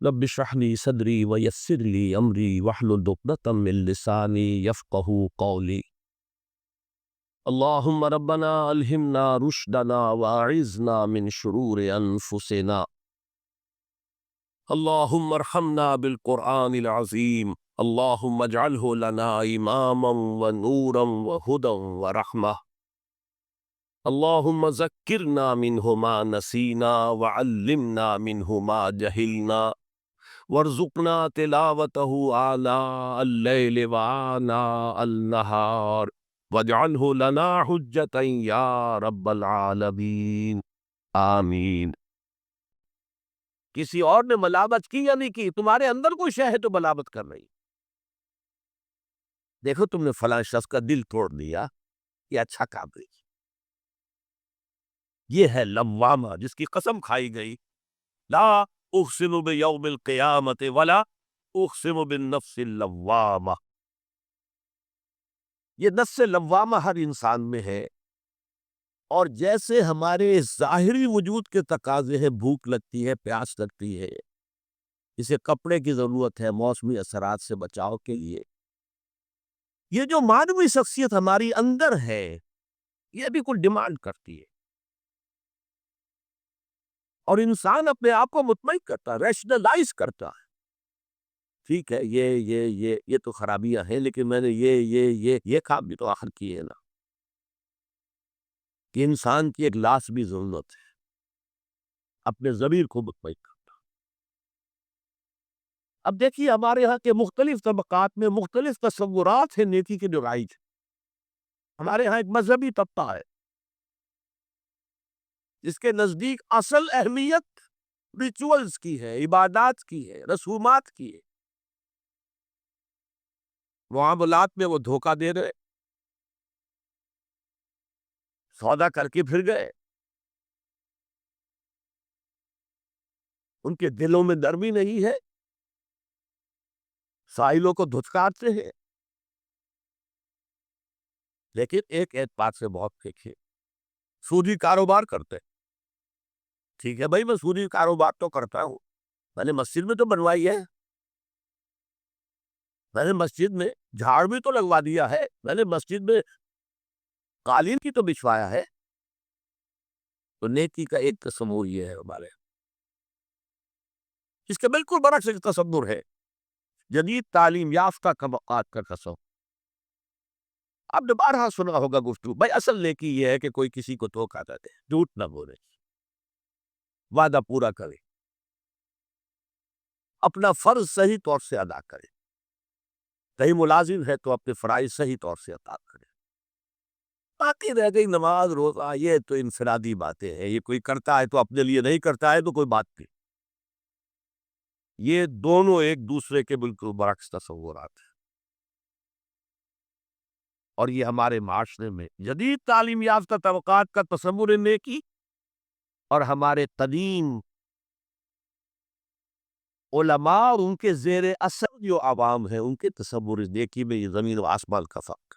رب اشرح لي صدري ويسر لي امري واحلل عقدة من لساني يفقهوا قولي. اللهم ربنا الهمنا رشدنا واعذنا من شرور انفسنا. اللهم ارحمنا بالقرآن العظيم. اللهم اجعله لنا اماما ونورا وهدى ورحمة. اللهم ذكرنا منه ما نسينا وعلمنا منه ما جهلنا وارزقنا تلاوته آناء الليل وآناء النهار واجعله لنا حجة یا رب العالمین آمین۔ کسی اور نے ملامت کی یا نہیں کی؟ تمہارے اندر کوئی شے ہے تو ملامت کر رہی۔ دیکھو تم نے فلاں شخص کا دل توڑ دیا، یہ اچھا کام نہیں۔ یہ ہے لوامہ جس کی قسم کھائی گئی، لا اقسم بیوم القیامت ولا اقسم بالنفس اللوامہ۔ یہ نفس لوامہ ہر انسان میں ہے، اور جیسے ہمارے ظاہری وجود کے تقاضے ہیں، بھوک لگتی ہے، پیاس لگتی ہے، اسے کپڑے کی ضرورت ہے موسمی اثرات سے بچاؤ کے لیے، یہ جو مانوی شخصیت ہماری اندر ہے یہ بھی کوئی ڈیمانڈ کرتی ہے، اور انسان اپنے آپ کو مطمئن کرتا ہے، ریشنلائز کرتا ہے، ٹھیک ہے یہ تو خرابیاں ہیں، لیکن میں نے یہ کام بھی تو آخر کیے نا، کہ انسان کی ایک لاس بھی ضرورت ہے اپنے ضمیر کو مطمئن کرتا۔ اب دیکھیے ہمارے ہاں کے مختلف طبقات میں مختلف تصورات ہیں نیکی کے جو رائج۔ ہمارے ہاں ایک مذہبی طبقہ ہے جس کے نزدیک اصل اہمیت ریچولز کی ہے، عبادات کی ہے، رسومات کی ہے، معاملات میں وہ دھوکہ دے رہے، سودا کر کے پھر گئے، ان کے دلوں میں نرمی نہیں ہے، سائلوں کو دھتکارتے ہیں، لیکن ایک اعتبار سے بہت دیکھیے سودی کاروبار کرتے ہیں۔ ٹھیک ہے بھائی، میں سودی کاروبار تو کرتا ہوں، میں نے مسجد میں تو بنوائی ہے، میں نے مسجد میں جھاڑ بھی تو لگوا دیا ہے، میں نے مسجد میں قالین کی تو بچھوایا ہے۔ تو نیکی کا ایک تصور یہ ہے ہمارے، اس کے بالکل برعکس ایک تصور ہے جدید تعلیم یافتہ طبقات کا تصور۔ آپ نے بارہا سنا ہوگا گفتگو، بھائی اصل نیکی یہ ہے کہ کوئی کسی کو دھوکہ نہ دے، جھوٹ نہ بولے، وعدہ پورا کرے، اپنا فرض صحیح طور سے ادا کرے، کہیں ملازم ہے تو اپنے فرائض صحیح طور سے ادا کرے۔ باقی رہ گئی نماز روزہ، یہ تو انفرادی باتیں ہیں، یہ کوئی کرتا ہے تو اپنے لیے، نہیں کرتا ہے تو کوئی بات نہیں۔ یہ دونوں ایک دوسرے کے بالکل برعکس تصورات ہیں، اور یہ ہمارے معاشرے میں جدید تعلیم یافتہ طبقات کا تصور نیکی اور ہمارے قدیم علماء اور ان کے زیر اثر جو عوام ہیں ان کے تصور نیکی میں یہ زمین و آسمان کا فرق۔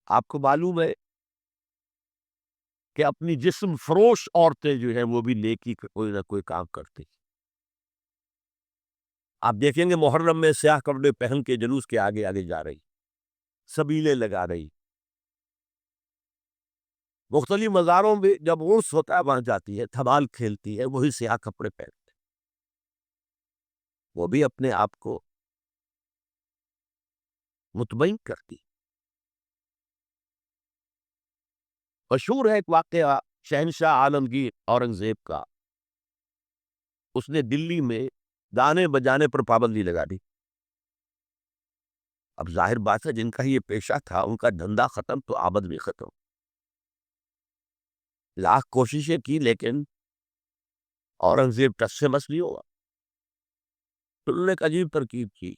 آپ کو معلوم ہے کہ اپنی جسم فروش عورتیں جو ہیں وہ بھی نیکی کا کوئی نہ کوئی کام کرتی ہیں۔ آپ دیکھیں گے محرم میں سیاہ کپڑے پہن کے جلوس کے آگے آگے جا رہی، سبیلے لگا رہی، مختلف مزاروں میں جب عرس ہوتا ہے وہاں جاتی ہے، دھمال کھیلتی ہے، وہی سیاہ کپڑے پہنتے، وہ بھی اپنے آپ کو مطمئن کرتی۔ مشہور ہے ایک واقعہ شہنشاہ عالمگیر اورنگزیب کا، اس نے دلی میں گانے بجانے پر پابندی لگا دی۔ اب ظاہر بات ہے جن کا یہ پیشہ تھا ان کا دھندا ختم تو آمد بھی ختم، لاکھ کوششیں کی لیکن اورنگزیب ٹس سے مس نہیں ہوا۔ تو انہوں نے ایک عجیب ترکیب کی،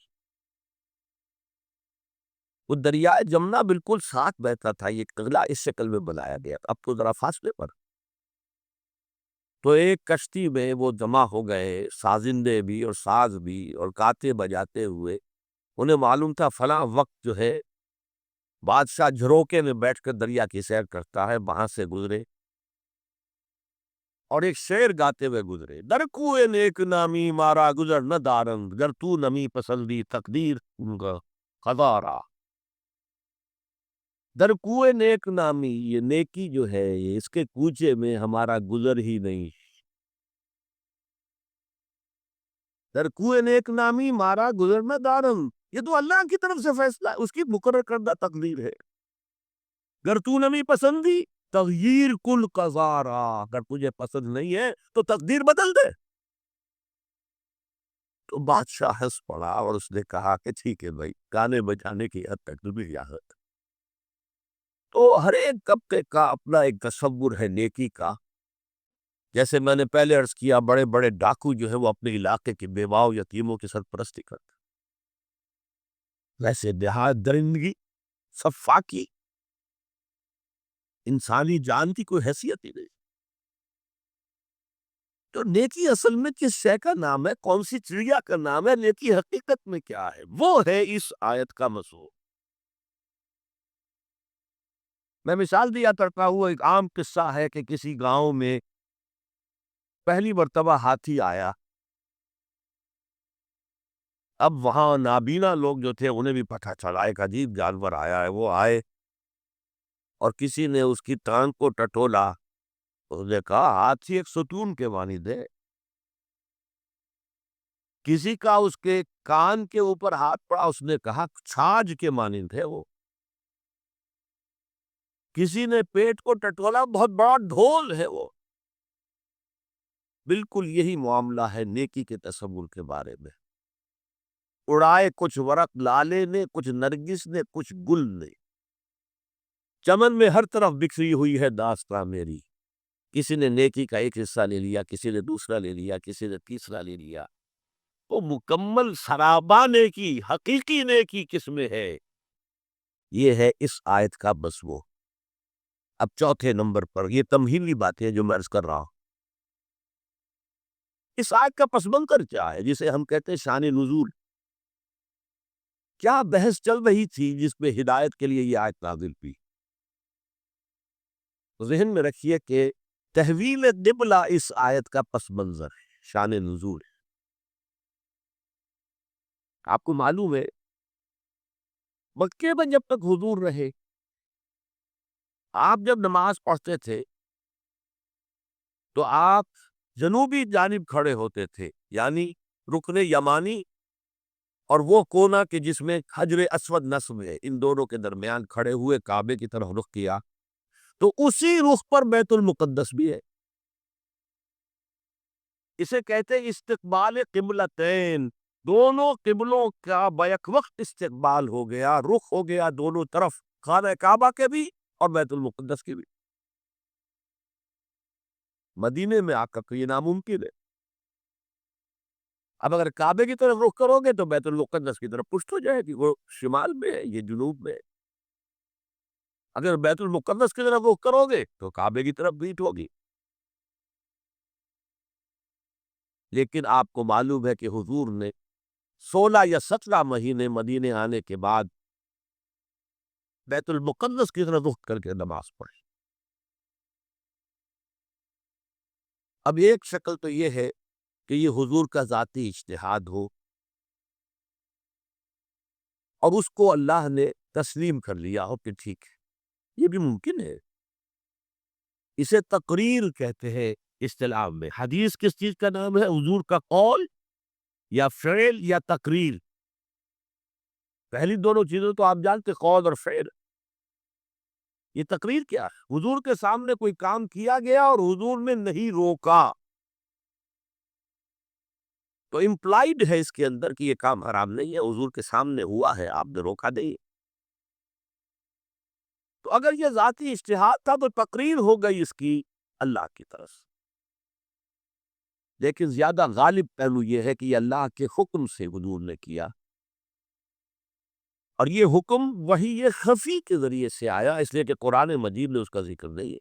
وہ دریائے جمنا بالکل ساتھ بہتا تھا، یہ قلعہ اس شکل میں بنایا گیا، اب تو ذرا فاصلے پر، تو ایک کشتی میں وہ جمع ہو گئے، سازندے بھی اور ساز بھی اور گاتے بجاتے ہوئے، انہیں معلوم تھا فلاں وقت جو ہے بادشاہ جھروکے میں بیٹھ کر دریا کی سیر کرتا ہے، وہاں سے گزرے اور ایک شعر گاتے ہوئے گزرے، در کوئے نیک نامی مارا گزر نہ دارند، گر تو نمی پسندی تقدیر ان کا خزارا۔ در کوئے نیک نامی، یہ نیکی جو ہے یہ اس کے کوچے میں ہمارا گزر ہی نہیں۔ در کوئے نیک نامی مارا گزر نہ دارند، یہ تو اللہ کی طرف سے فیصلہ ہے، اس کی مقرر کردہ تقدیر ہے۔ گر تو نمی پسندی تغییر کل قضارا، اگر تجھے پسند نہیں ہے تو تقدیر بدل دے۔ تو بادشاہ ہنس پڑا اور اس نے کہا کہ ٹھیک ہے بھائی، گانے بجانے کی حد تک تو بھی اجازت۔ تو ہر ایک طبقے کا اپنا ایک تصور ہے نیکی کا۔ جیسے میں نے پہلے عرض کیا، بڑے بڑے ڈاکو جو ہے وہ اپنے علاقے کے بیواؤں یتیموں کی سرپرستی کرتے، ویسے دیہات درندگی صفاقی انسانی جان کی کوئی حیثیت ہی نہیں۔ تو نیکی اصل میں کس شے کا نام ہے، کون سی چڑیا کا نام ہے، نیکی حقیقت میں کیا ہے، وہ ہے اس آیت کا مضمون۔ میں مثال دیا کرتا ہوں، ایک عام قصہ ہے کہ کسی گاؤں میں پہلی مرتبہ ہاتھی آیا۔ اب وہاں نابینا لوگ جو تھے انہیں بھی پتہ چلا ایک عجیب جانور آیا ہے، وہ آئے اور کسی نے اس کی ٹانگ کو ٹٹولا، اس نے کہا ہاتھی ایک ستون کے مانند ہے۔ کسی کا اس کے کان کے اوپر ہاتھ پڑا، اس نے کہا چھاج کے مانند ہے وہ۔ کسی نے پیٹ کو ٹٹولا، بہت بڑا ڈھول ہے وہ۔ بالکل یہی معاملہ ہے نیکی کے تصور کے بارے میں۔ اڑائے کچھ ورق لالے نے، کچھ نرگس نے، کچھ گل نے، چمن میں ہر طرف بکھری ہوئی ہے داستاں میری۔ کسی نے نیکی کا ایک حصہ لے لیا، کسی نے دوسرا لے لیا، کسی نے تیسرا لے لیا۔ وہ مکمل سرابہ نیکی، حقیقی نیکی کس میں ہے، یہ ہے اس آیت کا مضمون۔ اب چوتھے نمبر پر یہ تمہیدی باتیں جو میں عرض کر رہا ہوں، اس آیت کا پس منظر کیا ہے جسے ہم کہتے ہیں شان نزول؟ کیا بحث چل رہی تھی جس میں ہدایت کے لیے یہ آیت نازل ہوئی؟ ذہن میں رکھیے کہ تحویل قبلہ اس آیت کا پس منظر ہے، شان نزول ہے۔ آپ کو معلوم ہے مکے میں جب تک حضور رہے، آپ جب نماز پڑھتے تھے تو آپ جنوبی جانب کھڑے ہوتے تھے، یعنی رکن یمانی اور وہ کونا کہ جس میں حجر اسود نصب ہے، ان دونوں کے درمیان کھڑے ہوئے کعبے کی طرف رخ کیا، تو اسی رخ پر بیت المقدس بھی ہے۔ اسے کہتے ہیں استقبال قبلتین، دونوں قبلوں کا بیک وقت استقبال ہو گیا، رخ ہو گیا دونوں طرف، خانہ کعبہ کے بھی اور بیت المقدس کے بھی۔ مدینے میں آ کر یہ ناممکن ہے۔ اب اگر کعبے کی طرف رخ کرو گے تو بیت المقدس کی طرف پشت ہو جائے گی، وہ شمال میں ہے، یہ جنوب میں ہے۔ اگر بیت المقدس کی طرف رخ کرو گے تو کعبے کی طرف پیٹھ ہوگی۔ لیکن آپ کو معلوم ہے کہ حضور نے 16 یا 17 مہینے مدینے آنے کے بعد بیت المقدس کی طرف رخ کر کے نماز پڑھی۔ اب ایک شکل تو یہ ہے کہ یہ حضور کا ذاتی اجتہاد ہو اور اس کو اللہ نے تسلیم کر لیا ہو کہ ٹھیک ہے، یہ بھی ممکن ہے۔ اسے تقریر کہتے ہیں اصطلاح میں۔ حدیث کس چیز کا نام ہے؟ حضور کا قول یا فعل یا تقریر۔ پہلی دونوں چیزوں تو آپ جانتے، قول اور فعل۔ یہ تقریر کیا ہے؟ حضور کے سامنے کوئی کام کیا گیا اور حضور نے نہیں روکا، تو امپلائیڈ ہے اس کے اندر کہ یہ کام حرام نہیں ہے، حضور کے سامنے ہوا ہے، آپ نے روکا نہیں۔ تو اگر یہ ذاتی اجتہاد تھا تو تقریر ہو گئی اس کی اللہ کی طرف۔ لیکن زیادہ غالب پہلو یہ ہے کہ یہ اللہ کے حکم سے حضور نے کیا، اور یہ حکم وحی خفی کے ذریعے سے آیا، اس لیے کہ قرآن مجید میں اس کا ذکر نہیں ہے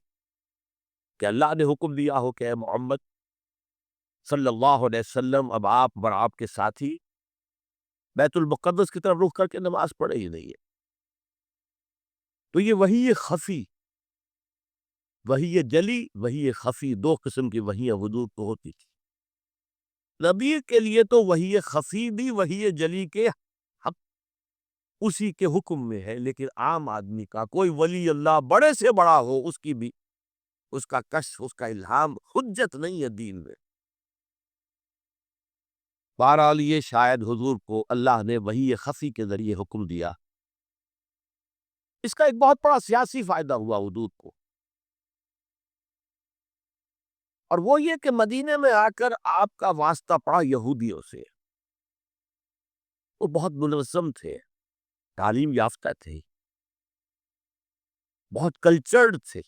کہ اللہ نے حکم دیا ہو کہ اے محمد صلی اللہ علیہ وسلم اب آپ اور آپ کے ساتھی بیت المقدس کی طرف رخ کر کے نماز پڑھے ہی نہیں ہے۔ تو یہ وحی خفی وحی جلی وحی خفی، دو قسم کی وحیاں حضور کو ہوتی تھی۔ نبی کے لیے تو وحی خفی بھی وحی جلی کے حق اسی کے حکم میں ہے، لیکن عام آدمی کا کوئی ولی اللہ بڑے سے بڑا ہو، اس کی بھی اس کا کشف، اس کا الہام حجت نہیں ہے دین میں۔ بہرحال یہ شاید حضور کو اللہ نے وحی خفی کے ذریعے حکم دیا۔ اس کا ایک بہت بڑا سیاسی فائدہ ہوا حضور کو، اور وہ یہ کہ مدینے میں آ کر آپ کا واسطہ پڑا یہودیوں سے۔ وہ بہت منظم تھے، تعلیم یافتہ تھے، بہت کلچرڈ تھے،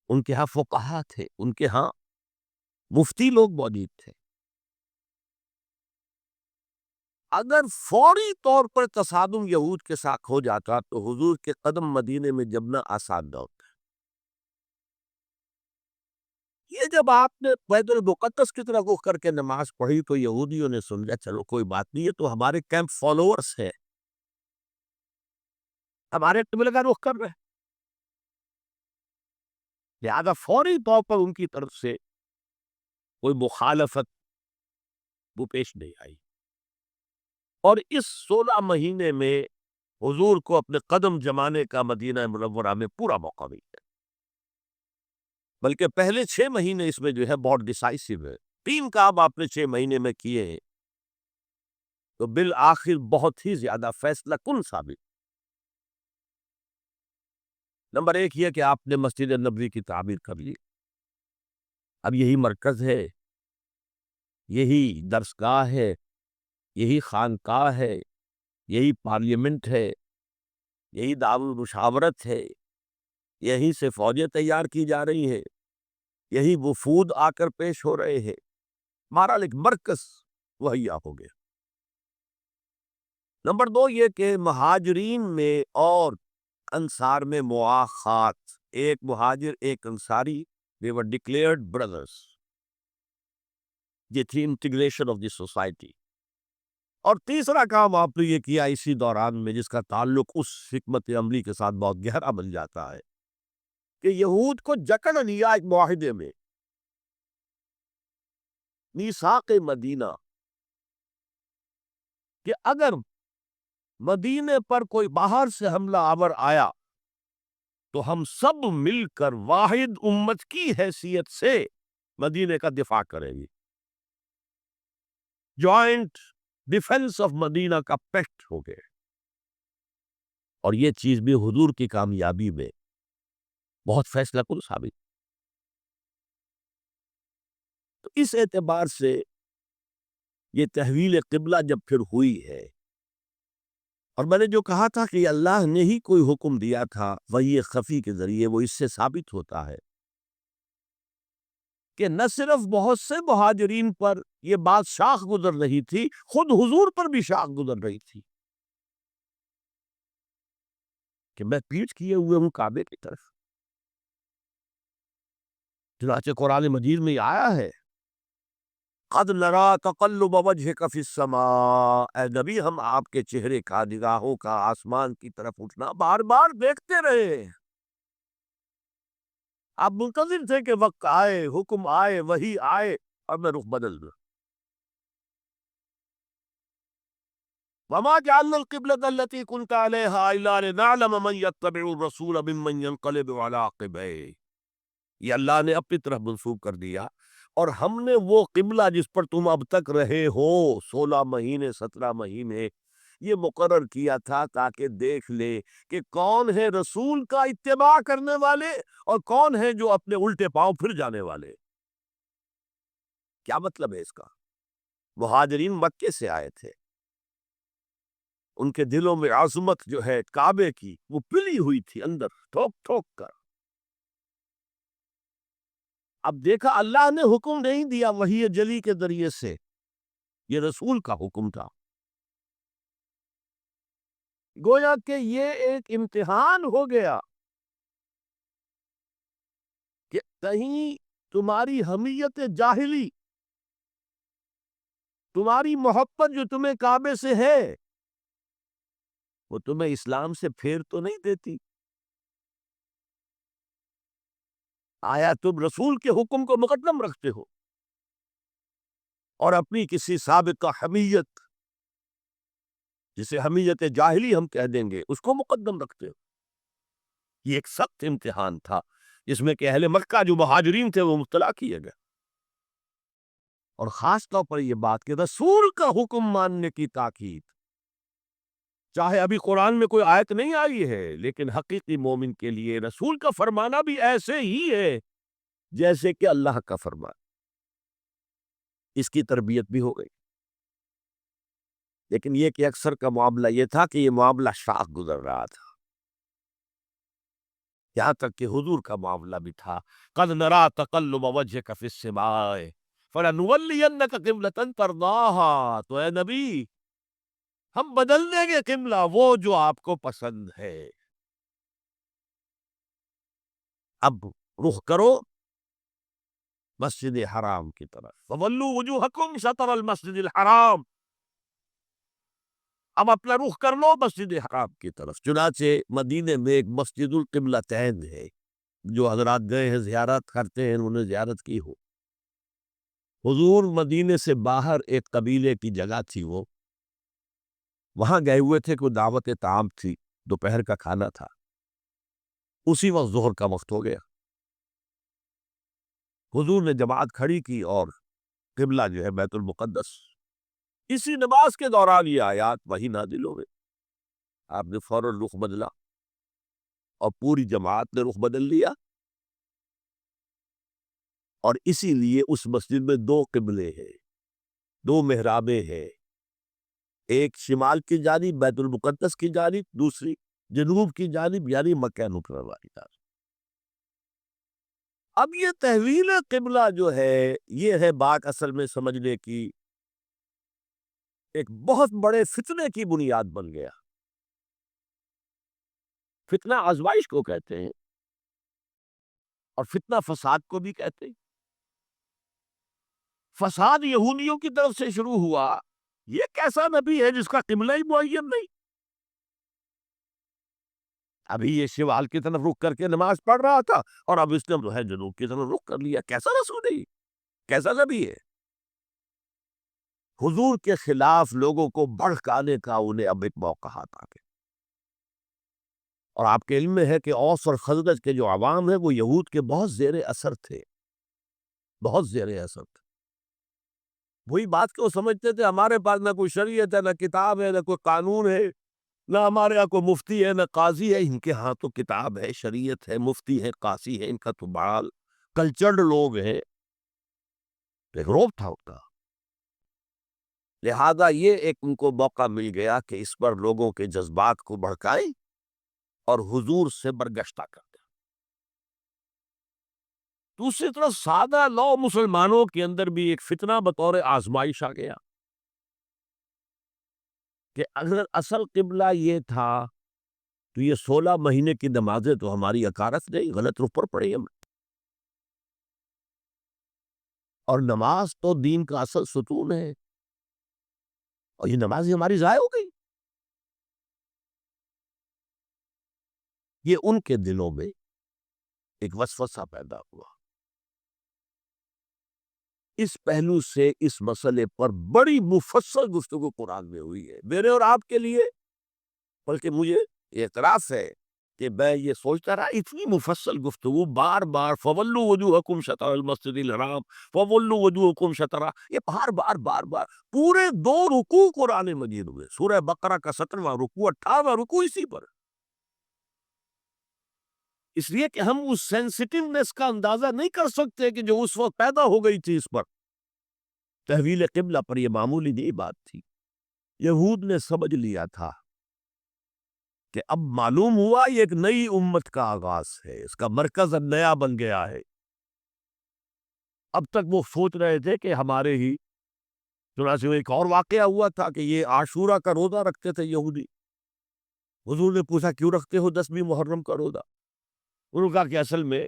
ان کے ہاں فقہا تھے، ان کے ہاں مفتی لوگ موجود تھے۔ اگر فوری طور پر تصادم یہود کے ساتھ ہو جاتا تو حضور کے قدم مدینے میں جمنا آسان نہ ہوتا۔ یہ جب آپ نے بیت المقدس کی طرف رخ کر کے نماز پڑھی تو یہودیوں نے سمجھا چلو کوئی بات نہیں، یہ تو ہمارے کیمپ فالوورز ہے، ہمارے قبلے کا رخ کر رہے ہیں، لہذا فوری طور پر ان کی طرف سے کوئی مخالفت وہ پیش نہیں آئی، اور اس 16 مہینے میں حضور کو اپنے قدم جمانے کا مدینہ منورہ میں پورا موقع ملا، بلکہ پہلے 6 مہینے اس میں جو ہے بہت ڈیسائسو ہے۔ 3 کام آپ نے 6 مہینے میں کیے ہیں تو بالآخر بہت ہی زیادہ فیصلہ کن ثابت۔ نمبر 1 یہ کہ آپ نے مسجد نبوی کی تعمیر کر لی، اب یہی مرکز ہے، یہی درسگاہ ہے، یہی خانقاہ ہے، یہی پارلیمنٹ ہے، یہی دارالمشاورت ہے، یہی سے فوجیں تیار کی جا رہی ہیں، یہی وفود آ کر پیش ہو رہے ہیں، بہرحال ایک مرکز مہیا ہو گیا۔ نمبر 2 یہ کہ مہاجرین میں اور انصار میں مواخات، ایک مہاجر ایک Ansari, they were declared brothers، یہ تھی انٹیگریشن آف دی سوسائٹی۔ اور تیسرا کام آپ نے یہ کیا اسی دوران میں، جس کا تعلق اس حکمت عملی کے ساتھ بہت گہرا بن جاتا ہے، کہ یہود کو جکڑ لیا ایک معاہدے میں، میثاق مدینہ، کہ اگر مدینے پر کوئی باہر سے حملہ آور آیا تو ہم سب مل کر واحد امت کی حیثیت سے مدینے کا دفاع کریں گے۔ جوائنٹ ڈیفنس آف مدینہ کا پیکٹ ہو گئے، اور یہ چیز بھی حضور کی کامیابی میں بہت فیصلہ کن ثابت۔ تو اس اعتبار سے یہ تحویل قبلہ جب پھر ہوئی ہے، اور میں نے جو کہا تھا کہ اللہ نے ہی کوئی حکم دیا تھا وحی خفی کے ذریعے، وہ اس سے ثابت ہوتا ہے کہ نہ صرف بہت سے مہاجرین پر یہ بات شاخ گزر رہی تھی، خود حضور پر بھی شاخ گزر رہی تھی کہ میں پیٹھ کیے ہوئے ہوں کعبے کی طرف۔ چنانچہ قرآن مجید میں یہ آیا ہے، قد نرا تقلب وجهك في السماء، اے نبی ہم آپ کے چہرے کا، نگاہوں کا آسمان کی طرف اٹھنا بار بار دیکھتے رہے، آپ منتظر تھے کہ وقت آئے، حکم آئے، وحی آئے اور میں رخ بدل دوں۔ وما جعلنا القبلة التي كنت عليها إلا لنعلم من يتبع الرسول ممن ينقلب على عقبيه، یہ اللہ نے اپنی طرف منسوب کر دیا، اور ہم نے وہ قبلہ جس پر تم اب تک رہے ہو 16 مہینے 17 مہینے، یہ مقرر کیا تھا تاکہ دیکھ لے کہ کون ہے رسول کا اتباع کرنے والے اور کون ہے جو اپنے الٹے پاؤں پھر جانے والے۔ کیا مطلب ہے اس کا؟ مہاجرین مکے سے آئے تھے، ان کے دلوں میں عظمت جو ہے کعبے کی وہ پلی ہوئی تھی اندر ٹھوک ٹھوک کر۔ اب دیکھا اللہ نے حکم نہیں دیا وحی جلی کے ذریعے سے، یہ رسول کا حکم تھا، گویا کہ یہ ایک امتحان ہو گیا کہ کہیں تمہاری حمیت جاہلی، تمہاری محبت جو تمہیں کعبے سے ہے، وہ تمہیں اسلام سے پھیر تو نہیں دیتی۔ آیا تم رسول کے حکم کو مقدم رکھتے ہو اور اپنی کسی سابقہ حمیت، جسے حمیت جاہلی ہم کہہ دیں گے، اس کو مقدم رکھتے ہو؟ یہ ایک سخت امتحان تھا جس میں کہ اہل مکہ جو مہاجرین تھے وہ مبتلا کیے گئے، اور خاص طور پر یہ بات کہ رسول کا حکم ماننے کی تاکید، چاہے ابھی قرآن میں کوئی آیت نہیں آئی ہے، لیکن حقیقی مومن کے لیے رسول کا فرمانا بھی ایسے ہی ہے جیسے کہ اللہ کا فرمان۔ اس کی تربیت بھی ہو گئی، لیکن یہ کہ اکثر کا معاملہ یہ تھا کہ یہ معاملہ شاخ گزر رہا تھا، یہاں تک کہ حضور کا معاملہ بھی تھا، قَدْ نَرَا تَقَلُّبَ وَجْهِكَ فِي السَّمَاءِ فَلَنُوَلِّيَنَّكَ قِبْلَةً تَرْضَاهَا، تو اے نبی ہم بدل دیں گے قبلہ وہ جو آپ کو پسند ہے۔ اب رخ کرو مسجد حرام کی طرف، فَوَلُّوا وُجُوهَكُمْ شَطْرَ الْمَسْجِدِ الْحَرَامِ، اب اپنا رخ کر لو مسجد حرام کی طرف۔ چنانچہ مدینے میں ایک مسجد القبلتین ہے، جو حضرات گئے ہیں زیارت کرتے ہیں، انہوں نے زیارت کی ہو۔ حضور مدینے سے باہر ایک قبیلے کی جگہ تھی، وہ وہاں گئے ہوئے تھے، کوئی دعوت طعام تھی، دوپہر کا کھانا تھا، اسی وقت ظہر کا وقت ہو گیا۔ حضور نے جماعت کھڑی کی اور قبلہ جو ہے بیت المقدس، اسی نماز کے دوران یہ آیات وہی نازل ہو گئی، آپ نے فوراً رخ بدلا اور پوری جماعت نے رخ بدل لیا، اور اسی لیے اس مسجد میں دو قبلے ہیں، دو محرابیں ہیں، ایک شمال کی جانب بیت المقدس کی جانب، دوسری جنوب کی جانب یعنی مکہ مکرمہ کی جانب۔ اب یہ تحویل قبلہ جو ہے، یہ ہے بات اصل میں سمجھنے کی، ایک بہت بڑے فتنے کی بنیاد بن گیا۔ فتنہ آزمائش کو کہتے ہیں، اور فتنہ فساد کو بھی کہتے ہیں۔ فساد یہودیوں کی طرف سے شروع ہوا، یہ کیسا نبی ہے جس کا قبلہ ہی معین نہیں؟ ابھی یہ شمال کی طرف رخ کر کے نماز پڑھ رہا تھا، اور اب اس نے جو ہے جنوب کی طرف رخ کر لیا۔ کیسا رسول ہے، کیسا نبی ہے؟ حضور کے خلاف لوگوں کو بھڑکانے کا انہیں اب ایک موقع آتا ہے، اور آپ کے علم میں ہے کہ اوس اور خزرج کے جو عوام ہیں وہ یہود کے بہت زیر اثر تھے، بہت زیر اثر تھے۔ وہی بات کہ وہ سمجھتے تھے ہمارے پاس نہ کوئی شریعت ہے، نہ کتاب ہے، نہ کوئی قانون ہے، نہ ہمارے یہاں کوئی مفتی ہے، نہ قاضی ہے۔ ان کے ہاں تو کتاب ہے، شریعت ہے، مفتی ہے، قاضی ہے، ان کا تو بال کلچرڈ لوگ ہیں۔ ایک روب تھا ان کا، لہذا یہ ایک ان کو موقع مل گیا کہ اس پر لوگوں کے جذبات کو بھڑکائیں اور حضور سے برگشتہ کر دیں۔ دوسری طرف سادہ لو مسلمانوں کے اندر بھی ایک فتنہ بطور آزمائش آ گیا کہ اگر اصل قبلہ یہ تھا تو یہ 16 مہینے کی نمازیں تو ہماری اکارت نہیں، غلط رخ پر پڑی ہم، اور نماز تو دین کا اصل ستون ہے، اور یہ نماز ہماری ضائع ہو گئی۔ یہ ان کے دلوں میں ایک وسوسہ پیدا ہوا۔ اس پہلو سے اس مسئلے پر بڑی مفصل گفتگو قرآن میں ہوئی ہے، میرے اور آپ کے لیے، بلکہ مجھے اعتراف ہے کہ میں یہ سوچتا رہا اتنی مفصل گفتگو بار بار فَوَلُّوا وُجُوهَكُمْ شَطْرَ الْمَسْجِدِ الْحَرَامِ فَوَلُّوا وُجُوهَكُمْ شَطْرَهُ، یہ بار بار پورے 2 رکوع قرآن مجید ہوئے، سورہ بقرہ کا 17واں رکوع، 18واں رکوع اسی پر، اس لیے کہ ہم اس سینسٹیونیس کا اندازہ نہیں کر سکتے کہ جو اس وقت پیدا ہو گئی تھی اس پر، تحویل قبلہ پر۔ یہ معمولی نہیں بات تھی، یہود نے سمجھ لیا تھا کہ اب معلوم ہوا یہ ایک نئی امت کا آغاز ہے، اس کا مرکز اب نیا بن گیا ہے۔ اب تک وہ سوچ رہے تھے کہ ہمارے ہی، چنانچہ ایک اور واقعہ ہوا تھا کہ یہ عاشورہ کا روزہ رکھتے تھے یہودی۔ حضور نے پوچھا کیوں رکھتے ہو 10ویں محرم کا روزہ؟ انہوں نے کہا کہ اصل میں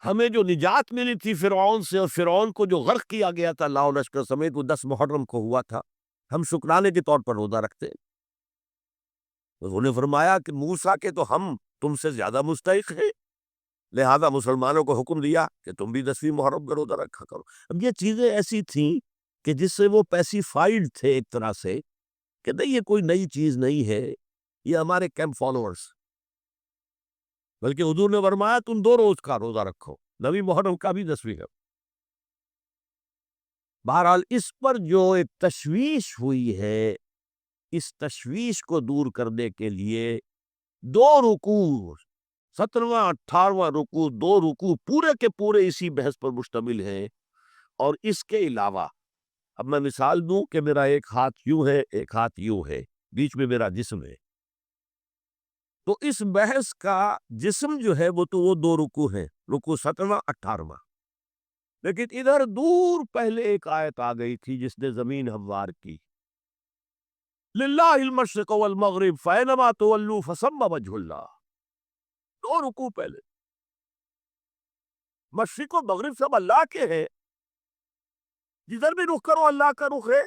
ہمیں جو نجات ملی تھی فرعون سے، اور فرعون کو جو غرق کیا گیا تھا لاؤ لشکر سمیت، وہ 10 محرم کو ہوا تھا، ہم شکرانے کے طور پر روزہ رکھتے ہیں۔ انہوں نے فرمایا کہ موسیٰ کے تو ہم تم سے زیادہ مستحق ہیں، لہذا مسلمانوں کو حکم دیا کہ تم بھی 10ویں محرم کا روزہ رکھا کرو۔ اب یہ چیزیں ایسی تھیں کہ جس سے وہ پیسیفائڈ تھے ایک طرح سے، کہ نہیں یہ کوئی نئی چیز نہیں ہے، یہ ہمارے کیمپ فالوورز، بلکہ حضور نے فرمایا تم 2 روز کا روزہ رکھو، 9ویں محرم کا بھی 10ویں کا۔ بہرحال اس پر جو ایک تشویش ہوئی ہے، اس تشویش کو دور کرنے کے لیے 2 رکوع، 17واں 18واں رکوع، 2 رکوع پورے کے پورے اسی بحث پر مشتمل ہیں۔ اور اس کے علاوہ اب میں مثال دوں کہ میرا ایک ہاتھ یوں ہے، ایک ہاتھ یوں ہے، بیچ میں میرا جسم ہے، تو اس بحث کا جسم جو ہے وہ تو وہ 2 رکوع ہیں، رکوع 17واں 18واں، لیکن ادھر دور پہلے ایک آیت آ گئی تھی جس نے زمین ہموار کی، للہ المشرق والمغرب فینما تولوا فثم وجہ اللہ۔ 2 رکوع پہلے، مشرق و مغرب سب اللہ کے ہیں، جدھر بھی رخ کرو اللہ کا رخ ہے۔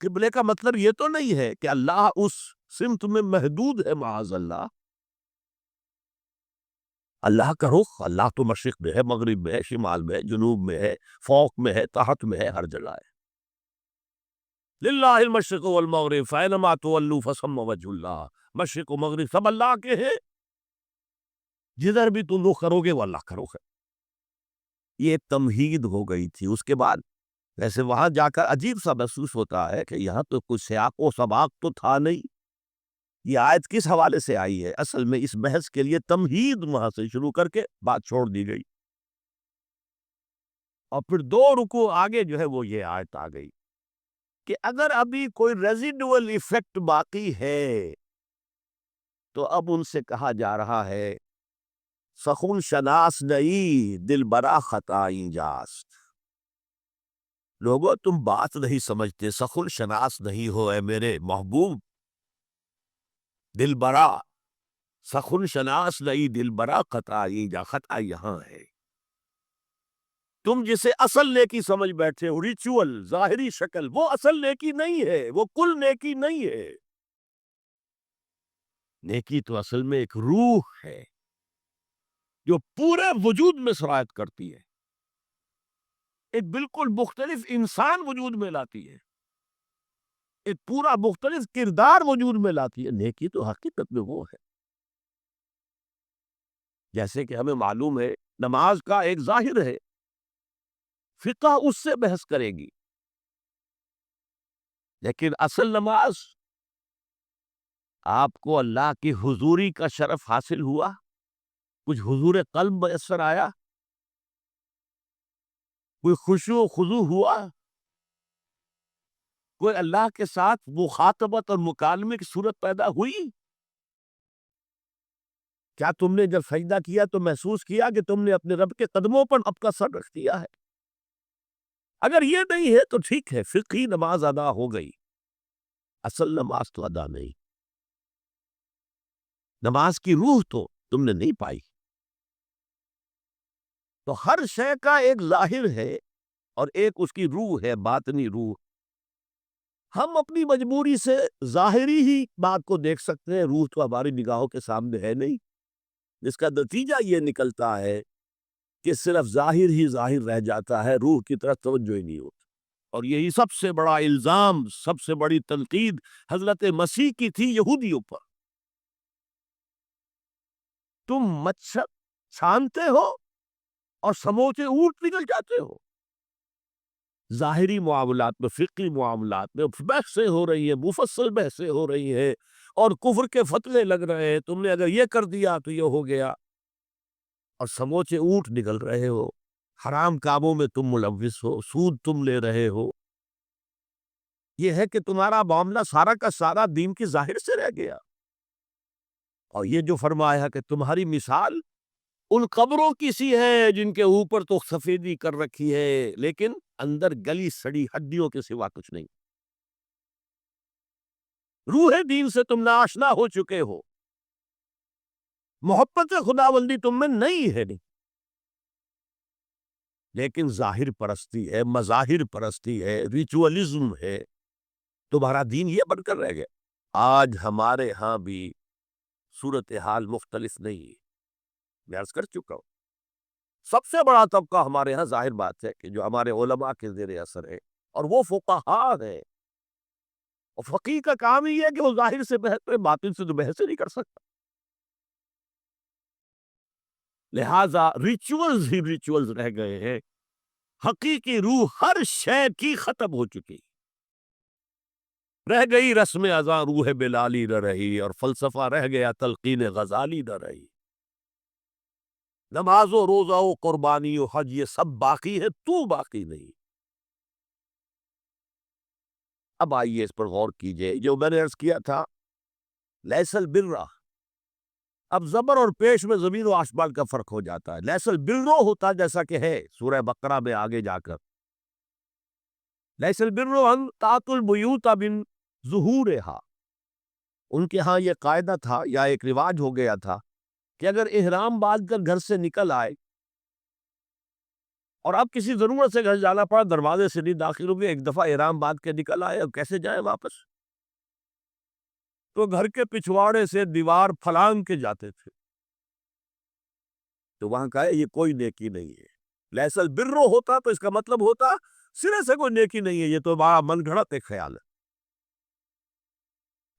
قبلے کا مطلب یہ تو نہیں ہے کہ اللہ اس سمت میں محدود ہے، معاذ اللہ۔ اللہ کا رخ، اللہ تو مشرق میں ہے، مغرب میں ہے، شمال میں ہے، جنوب میں ہے، فوق میں ہے، تحت میں ہے، ہر جگہ ہے۔ للہ المشرق والمغرب فینما تولوا فثم وجہ اللہ، مشرق و مغرب سب اللہ کے ہیں، جدھر بھی تم رخ کرو گے وہ اللہ کا رخ ہے۔ یہ تمہید ہو گئی تھی۔ اس کے بعد ویسے وہاں جا کر عجیب سا محسوس ہوتا ہے کہ یہاں تو کچھ سیاق و سباق تو تھا نہیں، یہ آیت کس حوالے سے آئی ہے؟ اصل میں اس بحث کے لیے تمہید وہاں سے شروع کر کے بات چھوڑ دی گئی، اور پھر 2 رکوع آگے جو ہے وہ یہ آیت آ گئی کہ اگر ابھی کوئی ریزیڈول ایفیکٹ باقی ہے تو اب ان سے کہا جا رہا ہے سخن شناس نئی دل برا خطائی جاست۔ لوگوں تم بات نہیں سمجھتے، سخن شناس نہیں ہو اے میرے محبوب، دل برا سخن شناس نئی دل برا خطائی جا، خطا یہاں ہے۔ تم جسے اصل نیکی سمجھ بیٹھے ہو، ریچول، ظاہری شکل، وہ اصل نیکی نہیں ہے، وہ کل نیکی نہیں ہے۔ نیکی تو اصل میں ایک روح ہے جو پورے وجود میں سرایت کرتی ہے، ایک بالکل مختلف انسان وجود میں لاتی ہے، ایک پورا مختلف کردار وجود میں لاتی ہے۔ نیکی تو حقیقت میں وہ ہے، جیسے کہ ہمیں معلوم ہے نماز کا ایک ظاہر ہے، فقہ اس سے بحث کرے گی، لیکن اصل نماز آپ کو اللہ کی حضوری کا شرف حاصل ہوا، کچھ حضور قلب میسر آیا، کوئی خشوع و خضوع ہوا، کوئی اللہ کے ساتھ مخاطبت اور مکالمے کی صورت پیدا ہوئی؟ کیا تم نے جب سجدہ کیا تو محسوس کیا کہ تم نے اپنے رب کے قدموں پر اپنا سر رکھ دیا ہے؟ اگر یہ نہیں ہے تو ٹھیک ہے، فقہی نماز ادا ہو گئی، اصل نماز تو ادا نہیں، نماز کی روح تو تم نے نہیں پائی۔ تو ہر شے کا ایک ظاہر ہے اور ایک اس کی روح ہے، باطنی روح۔ ہم اپنی مجبوری سے ظاہری ہی بات کو دیکھ سکتے ہیں، روح تو ہماری نگاہوں کے سامنے ہے نہیں، جس کا نتیجہ یہ نکلتا ہے کہ صرف ظاہر ہی ظاہر رہ جاتا ہے، روح کی طرف توجہ ہی نہیں ہوتی۔ اور یہی سب سے بڑا الزام، سب سے بڑی تنقید حضرت مسیح کی تھی یہودیوں پر۔ تم مچھر چھانتے ہو اور سموچے اونٹ نکل جاتے ہو۔ ظاہری معاملات میں، فقہی معاملات میں بحثیں ہو رہی ہیں، مفصل بحثیں ہو رہی ہیں، اور کفر کے فتوے لگ رہے ہیں، تم نے اگر یہ کر دیا تو یہ ہو گیا، اور سموچے اونٹ نکل رہے ہو، حرام کاموں میں تم ملوث ہو، سود تم لے رہے ہو۔ یہ ہے کہ تمہارا معاملہ سارا کا سارا دین کی ظاہر سے رہ گیا۔ اور یہ جو فرمایا کہ تمہاری مثال ان قبروں کی سی ہے جن کے اوپر تو سفیدی کر رکھی ہے لیکن اندر گلی سڑی ہڈیوں کے سوا کچھ نہیں۔ روح دین سے تم ناآشنا ہو چکے ہو، محبت خداوندی تم میں نہیں ہے، لیکن ظاہر پرستی ہے، مظاہر پرستی ہے، ریچولزم ہے، تمہارا دین یہ بن کر رہ گیا۔ آج ہمارے ہاں بھی صورتحال مختلف نہیں ہے۔ میں عرض کر چکا ہوں، سب سے بڑا طبقہ ہمارے ہاں ظاہر بات ہے کہ جو ہمارے علماء کے زیر اثر ہے، اور وہ فقہا ہے، اور فقیہ کا کام ہی ہے کہ وہ ظاہر سے بحث کرے، باطن سے تو بحث ہی نہیں کر سکتا۔ لہٰذا ریچولز ہی ریچولز رہ گئے ہیں، حقیقی روح ہر شے کی ختم ہو چکی، رہ گئی رسم ازاں روح بلالی نہ رہی، اور فلسفہ رہ گیا تلقین غزالی نہ رہی۔ نماز و روزہ و قربانی و حج یہ سب باقی ہے، تو باقی نہیں۔ اب آئیے اس پر غور کیجئے، جو میں نے عرض کیا تھا لیس البر، اب زبر اور پیش میں زمین و آسمان کا فرق ہو جاتا ہے۔ لیس البر ہوتا جیسا کہ ہے سورہ بقرہ میں آگے جا کر، لیس البر ان تأتوا البیوت من ظہورہا، ان کے ہاں یہ قاعدہ تھا یا ایک رواج ہو گیا تھا کہ اگر احرام باندھ کر گھر سے نکل آئے اور اب کسی ضرورت سے گھر جانا پڑا، دروازے سے نہیں داخل ہوئے، ایک دفعہ احرام باندھ کے نکل آئے، اب کیسے جائیں واپس؟ تو گھر کے پچھواڑے سے دیوار پھلانگ کے جاتے تھے، تو وہاں کہا یہ کوئی نیکی نہیں ہے۔ لیس البر ہوتا تو اس کا مطلب ہوتا سرے سے کوئی نیکی نہیں ہے، یہ تو بڑا من گھڑت ایک خیال ہے۔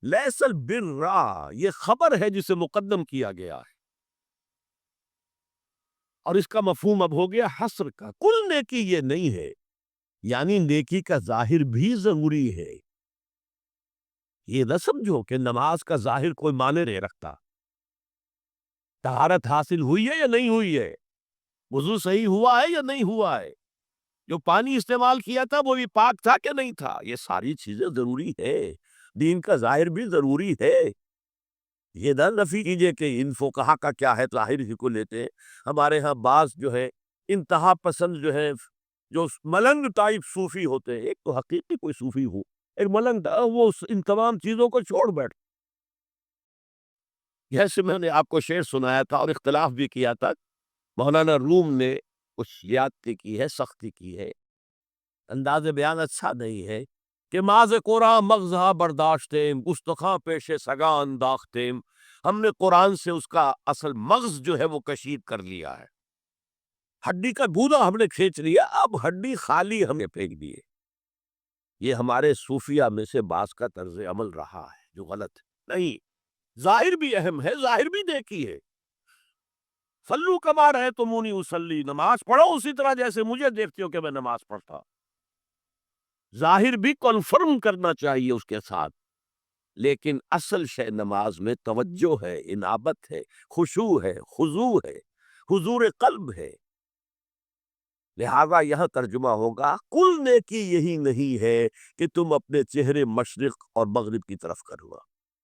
لیس البر یہ خبر ہے جسے مقدم کیا گیا ہے، اور اس کا مفہوم اب ہو گیا حصر کا، کل نیکی یہ نہیں ہے، یعنی نیکی کا ظاہر بھی ضروری ہے۔ یہ نہ سمجھو کہ نماز کا ظاہر کوئی معنی نہیں رکھتا، طہارت حاصل ہوئی ہے یا نہیں ہوئی ہے، وضو صحیح ہوا ہے یا نہیں ہوا ہے، جو پانی استعمال کیا تھا وہ بھی پاک تھا کہ نہیں تھا، یہ ساری چیزیں ضروری ہے، دین کا ظاہر بھی ضروری ہے۔ یہ نہ نفی کیجئے کہ ان فقہا کا کیا ہے، ظاہر ہی کو لیتے ہیں۔ ہمارے ہاں بعض جو ہے انتہا پسند جو ہے، جو ملنگ ٹائپ صوفی ہوتے ہیں، ایک تو حقیقی کوئی صوفی ہو، ایک ملنگ وہ ان تمام چیزوں کو چھوڑ بیٹھ، جیسے میں نے آپ کو شعر سنایا تھا اور اختلاف بھی کیا تھا، مولانا روم نے کچھ زیادتی کی ہے، سختی کی ہے، انداز بیان اچھا نہیں ہے کہ ماز قرآن مغزہ برداشتیم گستخاں پیش سگاں انداختیم، ہم نے قرآن سے اس کا اصل مغز جو ہے وہ کشید کر لیا ہے، ہڈی کا گودا ہم نے کھینچ لیا، اب ہڈی خالی ہم نے پھینک دیے۔ یہ ہمارے صوفیہ میں سے بعض کا طرز عمل رہا ہے جو غلط نہیں، ظاہر بھی اہم ہے، ظاہر بھی نیکی ہے۔ صلو کما رأیتمونی اصلی، نماز پڑھو اسی طرح جیسے مجھے دیکھتے ہو کہ میں نماز پڑھتا، ظاہر بھی کنفرم کرنا چاہیے اس کے ساتھ، لیکن اصل شے نماز میں توجہ ہے، انابت ہے، خشوع ہے، خضوع ہے، حضور قلب ہے۔ لہذا یہاں ترجمہ ہوگا کل نیکی یہی نہیں ہے کہ تم اپنے چہرے مشرق اور مغرب کی طرف کرو،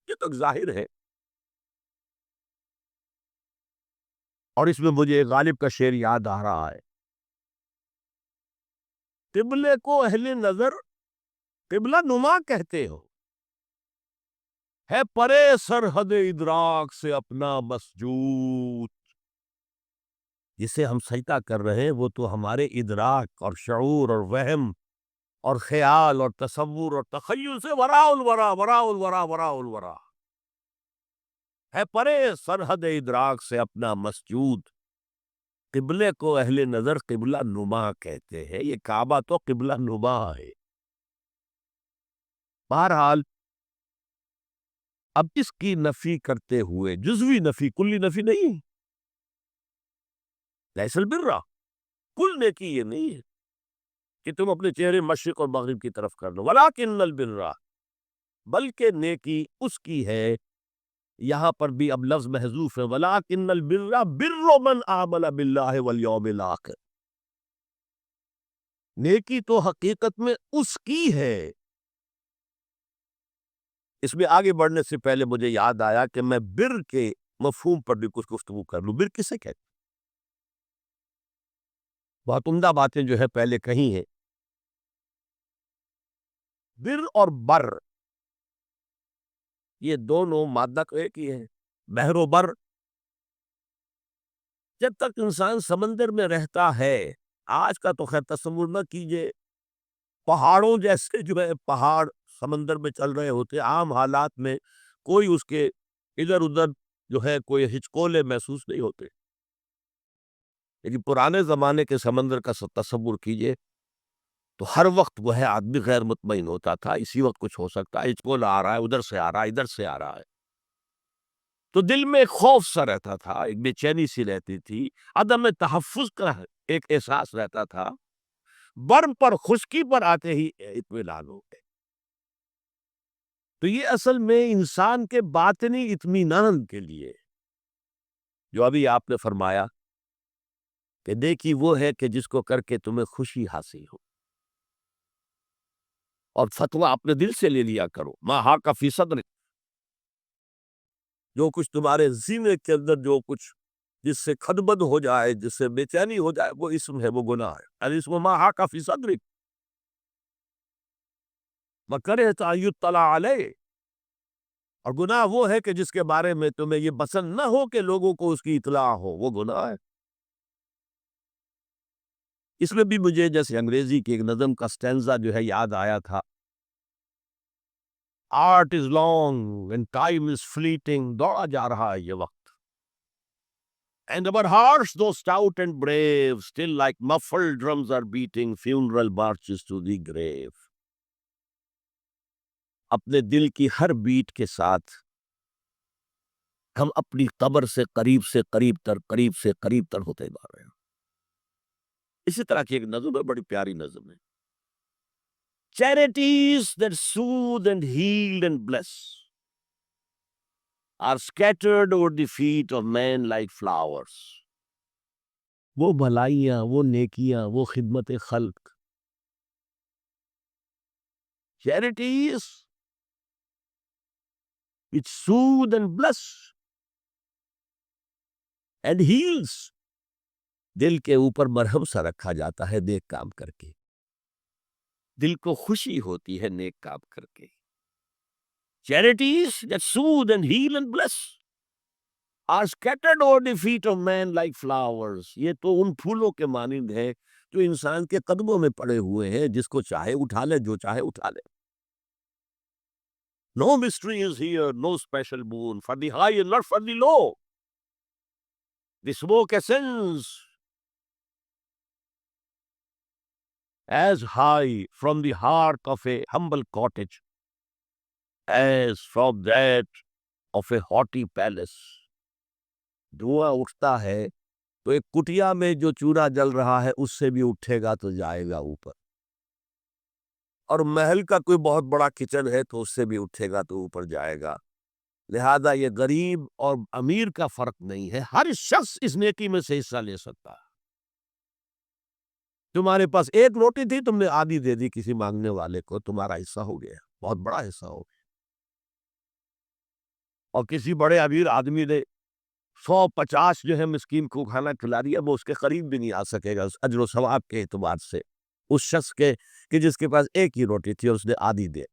یہ تو ظاہر ہے۔ اور اس میں مجھے غالب کا شعر یاد آ رہا ہے، قبلے کو اہل نظر قبلہ نما کہتے ہو، ہے پرے سرحد ادراک سے اپنا مسجود، جسے ہم سجدہ کر رہے ہیں وہ تو ہمارے ادراک اور شعور اور وہم اور خیال اور تصور اور تخیل سے وراء الورا وراء الورا وراء الورا ہے، پرے سرحد ادراک سے اپنا مسجود، قبلے کو اہل نظر قبلہ نما کہتے ہیں، یہ کعبہ تو قبلہ نما ہے۔ بہرحال اب اس کی نفی کرتے ہوئے، جزوی نفی، کلی نفی نہیں، لیس البر کل نیکی یہ نہیں ہے کہ تم اپنے چہرے مشرق اور مغرب کی طرف کر لو، ولکن البر، بلکہ نیکی اس کی ہے، یہاں پر بھی اب لفظ محذوف ہے، ولکن البر بر من آمن باللہ والیوم الآخر، نیکی تو حقیقت میں اس کی ہے۔ اس میں آگے بڑھنے سے پہلے مجھے یاد آیا کہ میں بر کے مفہوم پر بھی کچھ گفتگو کر لوں، بر کسے کہتے ہیں؟ بہت عمدہ باتیں جو ہے پہلے کہی ہیں، بر اور بر یہ دونوں مادہ تو ایک ہی ہے، بحر و بر، جب تک انسان سمندر میں رہتا ہے، آج کا تو خیر تصور نہ کیجئے، پہاڑوں جیسے جو ہے پہاڑ سمندر میں چل رہے ہوتے، عام حالات میں کوئی اس کے ادھر ادھر جو ہے کوئی ہچکولے محسوس نہیں ہوتے، لیکن پرانے زمانے کے سمندر کا تصور کیجئے تو ہر وقت وہ ہے آدمی غیر مطمئن ہوتا تھا، اسی وقت کچھ ہو سکتا ہے، اچکول آ رہا ہے، ادھر سے آ رہا ہے، ادھر سے آ رہا ہے، تو دل میں ایک خوف سا رہتا تھا، ایک بے چینی سی رہتی تھی، عدم تحفظ کا ایک احساس رہتا تھا، برف پر خشکی پر آتے ہی اطمینان ہو گئے۔ تو یہ اصل میں انسان کے باطنی اطمینان کے لیے جو ابھی آپ نے فرمایا کہ دیکھی وہ ہے کہ جس کو کر کے تمہیں خوشی حاصل ہو، اور فتویٰ اپنے دل سے لے لیا کرو، ما حاک فی صدرک، جو کچھ تمہارے سینے کے اندر جو کچھ جس سے کھدبد ہو جائے، جس سے بے چینی ہو جائے، وہ اسم ہے، وہ گناہ ہے۔ الاسم ما حاک فی صدرک وکرہت ان یطلع علیہ، اور گناہ وہ ہے کہ جس کے بارے میں تمہیں یہ پسند نہ ہو کہ لوگوں کو اس کی اطلاع ہو، وہ گناہ ہے۔ اس میں بھی مجھے جیسے انگریزی کی ایک نظم کا سٹینزا جو ہے یاد آیا تھا، art is long and time is fleeting, دوڑا جا رہا ہے یہ وقت، and our hearts though stout and brave still like muffled drums are beating funeral marches to the grave۔ اپنے دل کی ہر بیٹ کے ساتھ ہم اپنی قبر سے قریب سے قریب تر ہوتے جا رہے ہیں۔ اسی طرح کی ایک نظم ہے، بڑی پیاری نظم ہے، charities that soothe and heal and bless are scattered over the feet of men like flowers۔ وہ بھلائیاں، وہ نیکیاں، وہ خدمت خلق، charities which soothe and bless and heals، دل کے اوپر مرہم سا رکھا جاتا ہے نیک کام کر کے، دل کو خوشی ہوتی ہے نیک کام کر کے۔ charities that soothe and heal and bless are scattered over the feet of men like flowers، یہ تو ان پھولوں کے مانند ہے جو انسان کے قدموں میں پڑے ہوئے ہیں، جس کو چاہے اٹھا لے، جو چاہے اٹھا لے۔ No mystery is here, no special boon for the high and not for the low۔ The smoke ascends as high from the heart of a humble cottage as from that of a haughty palace۔ دھواں اٹھتا ہے تو ایک کٹیا میں جو چولہا جل رہا ہے اس سے بھی اٹھے گا تو جائے گا اوپر، اور محل کا کوئی بہت بڑا کچن ہے تو اس سے بھی اٹھے گا تو اوپر جائے گا۔ لہذا یہ غریب اور امیر کا فرق نہیں ہے، ہر شخص اس نیکی میں سے حصہ لے سکتا ہے۔ تمہارے پاس ایک روٹی تھی، تم نے آدھی دے دی کسی مانگنے والے کو، تمہارا حصہ ہو گیا، بہت بڑا حصہ ہو گیا۔ اور کسی بڑے امیر آدمی نے 150 جو ہے مسکین کو کھانا کھلا دیا، وہ اس کے قریب بھی نہیں آ سکے گا اس اجر و ثواب کے اعتبار سے، اس شخص کے کہ جس کے پاس ایک ہی روٹی تھی اور اس نے آدھی دے۔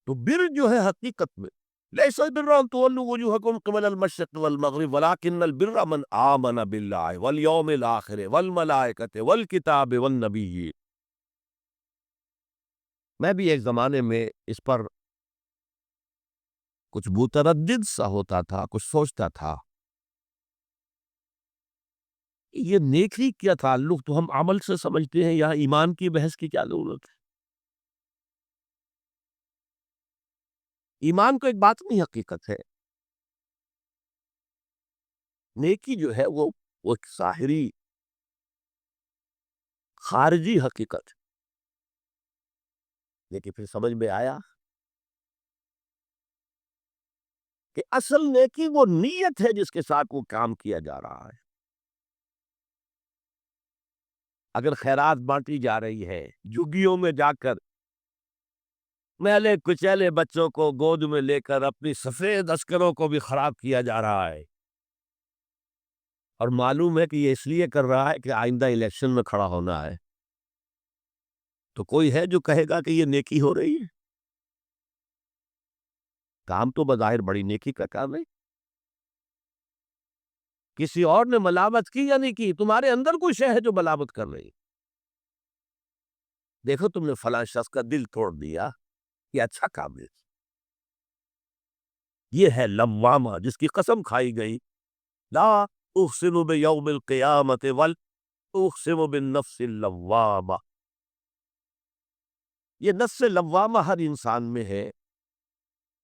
تو بر جو ہے حقیقت میں لیس البر ان تولوا وجوہکم قبل المشرق والمغرب ولکن البر من آمن باللہ والیوم الآخر والملائکۃ والکتاب والنبیین۔ میں بھی ایک زمانے میں اس پر کچھ متردد سا ہوتا تھا، کچھ سوچتا تھا، یہ نیکی کیا تعلق تو ہم عمل سے سمجھتے ہیں، یہاں ایمان کی بحث کی کیا ضرورت ہے؟ ایمان تو ایک باطنی حقیقت ہے، نیکی جو ہے وہ ایک ظاہری خارجی حقیقت ہے۔ لیکن پھر سمجھ میں آیا کہ اصل نیکی وہ نیت ہے جس کے ساتھ وہ کام کیا جا رہا ہے۔ اگر خیرات بانٹی جا رہی ہے، جھگیوں میں جا کر میلے کچیلے بچوں کو گود میں لے کر اپنی سفید عسکروں کو بھی خراب کیا جا رہا ہے، اور معلوم ہے کہ یہ اس لیے کر رہا ہے کہ آئندہ الیکشن میں کھڑا ہونا ہے، تو کوئی ہے جو کہے گا کہ یہ نیکی ہو رہی ہے؟ کام تو بظاہر بڑی نیکی کا کام ہے۔ کسی اور نے ملامت کی یا نہیں کی، تمہارے اندر کوئی شے ہے جو ملامت کر رہی، دیکھو تم نے فلاں شخص کا دل توڑ دیا، یہ اچھا کام ہے۔ یہ ہے لوامہ جس کی قسم کھائی گئی لا اقسم بیوم القیامت ول اقسم بالنفس اللوامہ. یہ نفس لوامہ ہر انسان میں ہے،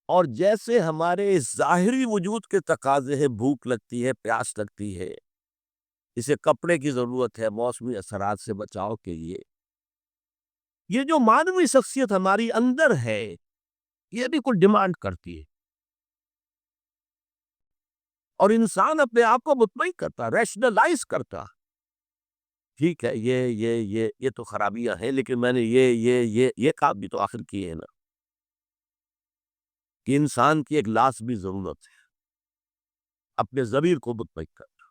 اور جیسے ہمارے ظاہری وجود کے تقاضے ہیں، بھوک لگتی ہے، پیاس لگتی ہے، اسے کپڑے کی ضرورت ہے موسمی اثرات سے بچاؤ کے لیے، یہ جو مانوی شخصیت ہماری اندر ہے یہ بھی کوئی ڈیمانڈ کرتی ہے، اور انسان اپنے آپ کو مطمئن کرتا، ریشنلائز کرتا. ٹھیک ہے، یہ تو خرابیاں ہیں، لیکن میں نے یہ کام بھی تو آخر کیے ہیں نا، کہ انسان کی ایک لازمی ضرورت ہے اپنے ضمیر کو مطمئن کرنا.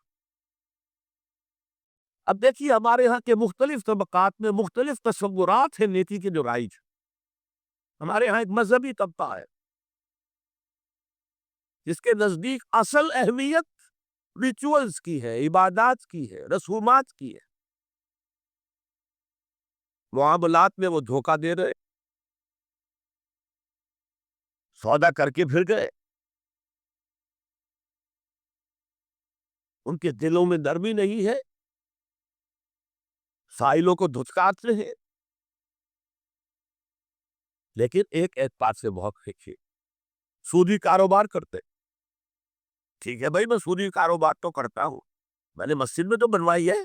اب دیکھیے ہمارے ہاں کے مختلف طبقات میں مختلف تصورات ہیں نیکی کے جو رائج. ہمارے ہاں ایک مذہبی طبقہ ہے جس کے نزدیک اصل اہمیت ریچولز کی ہے، عبادات کی ہے، رسومات کی ہے. معاملات میں وہ دھوکہ دے رہے، سودا کر کے پھر گئے، ان کے دلوں میں نرمی نہیں ہے، سائلوں کو دھتکارتے ہیں. لیکن ایک اعتبار سے بہت خوشی، سودی کاروبار کرتے. ٹھیک ہے بھائی، میں سودی کاروبار تو کرتا ہوں، میں نے مسجد میں تو بنوائی ہے،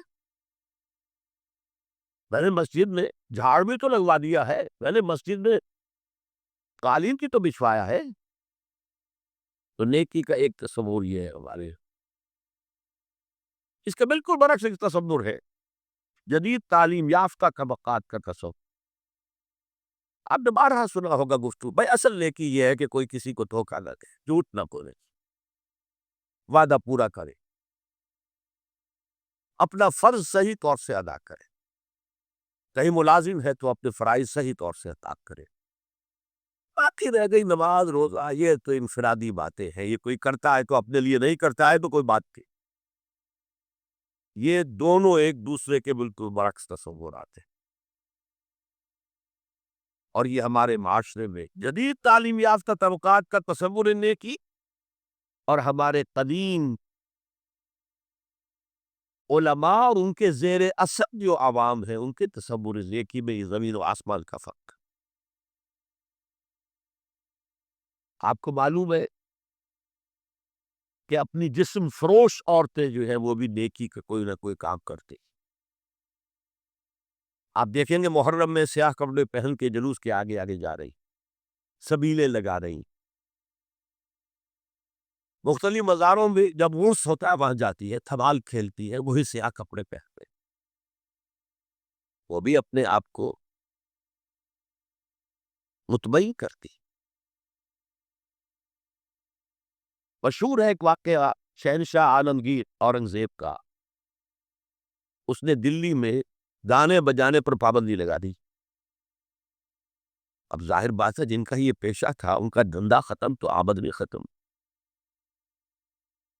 میں نے مسجد میں جھاڑ بھی تو لگوا دیا ہے، میں نے مسجد میں قالین کی تو بچھوایا ہے. تو نیکی کا ایک تصور یہ ہے ہمارے، اس کا بالکل برعکس ایک تصور ہے جدید تعلیم یافتہ طبقات کا تصور. آپ نے بارہا سنا ہوگا گفتگو، بھائی اصل نیکی یہ ہے کہ کوئی کسی کو دھوکہ نہ دے، جھوٹ نہ بولے، وعدہ پورا کرے، اپنا فرض صحیح طور سے ادا کرے، کہیں ملازم ہے تو اپنے فرائض صحیح طور سے ادا کرے. باقی رہ گئی نماز روزہ، یہ تو انفرادی باتیں ہیں، یہ کوئی کرتا ہے تو اپنے لیے، نہیں کرتا ہے تو کوئی بات نہیں. یہ دونوں ایک دوسرے کے بالکل برعکس تصورات ہیں، اور یہ ہمارے معاشرے میں جدید تعلیم یافتہ طبقات کا تصور نیکی اور ہمارے قدیم علماء اور ان کے زیر اثر جو عوام ہیں ان کے تصور نیکی میں یہ زمین و آسمان کا فرق. آپ کو معلوم ہے کہ اپنی جسم فروش عورتیں جو ہیں وہ بھی نیکی کا کوئی نہ کوئی کام کرتے. آپ دیکھیں گے محرم میں سیاہ کپڑے پہن کے جلوس کے آگے آگے جا رہی، سبیلے لگا رہی، مختلف مزاروں میں جب عرس ہوتا ہے وہاں جاتی ہے، دھمال کھیلتی ہے، وہی سیاہ کپڑے پہنتے، وہ بھی اپنے آپ کو مطمئن کرتی. مشہور ہے ایک واقعہ شہنشاہ عالمگیر اورنگزیب کا، اس نے دلی میں گانے بجانے پر پابندی لگا دی. اب ظاہر بات ہے جن کا یہ پیشہ تھا ان کا دھندا ختم تو آمدنی ختم.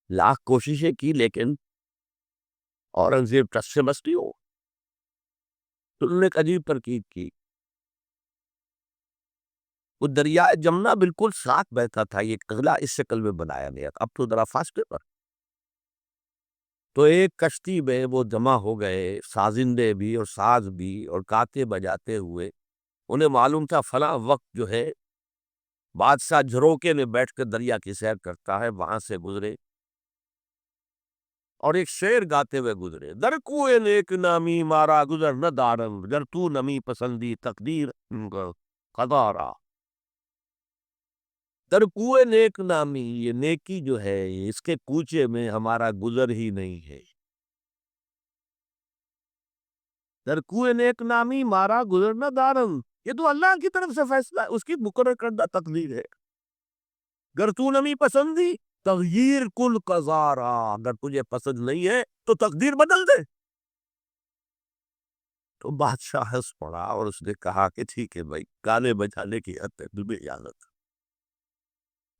لاکھ کوششیں کی لیکن اورنگزیب ٹس سے مس نہیں ہو. تو انہوں نے ایک عجیب ترکیب کی، وہ دریائے جمنا بالکل ساتھ بہتا تھا، یہ قلعہ اس شکل میں بنایا گیا تھا، اب تو ذرا فاصلے پر. تو ایک کشتی میں وہ جمع ہو گئے، سازندے بھی اور ساز بھی اور گاتے بجاتے ہوئے. انہیں معلوم تھا فلاں وقت جو ہے بادشاہ جھروکے میں بیٹھ کر دریا کی سیر کرتا ہے، وہاں سے گزرے اور ایک شعر گاتے ہوئے گزرے. در کوئے نیک نامی مارا گزر نہ دارم، در تو نمی پسندی تقدیر قدارا. در کوئے نیک نامی، یہ نیکی جو ہے اس کے کوچے میں ہمارا گزر ہی نہیں ہے. در کوئے نیک نامی مارا گزر نہ دارم، یہ تو اللہ کی طرف سے فیصلہ ہے، اس کی مقرر کردہ تقدیر ہے. گر تو نمی پسندی تغییر کل قضارا، اگر تجھے پسند نہیں ہے تو تقدیر بدل دے. تو بادشاہ ہنس پڑا اور اس نے کہا کہ ٹھیک ہے بھائی، گانے بجانے کی حد تک تمہیں اجازت.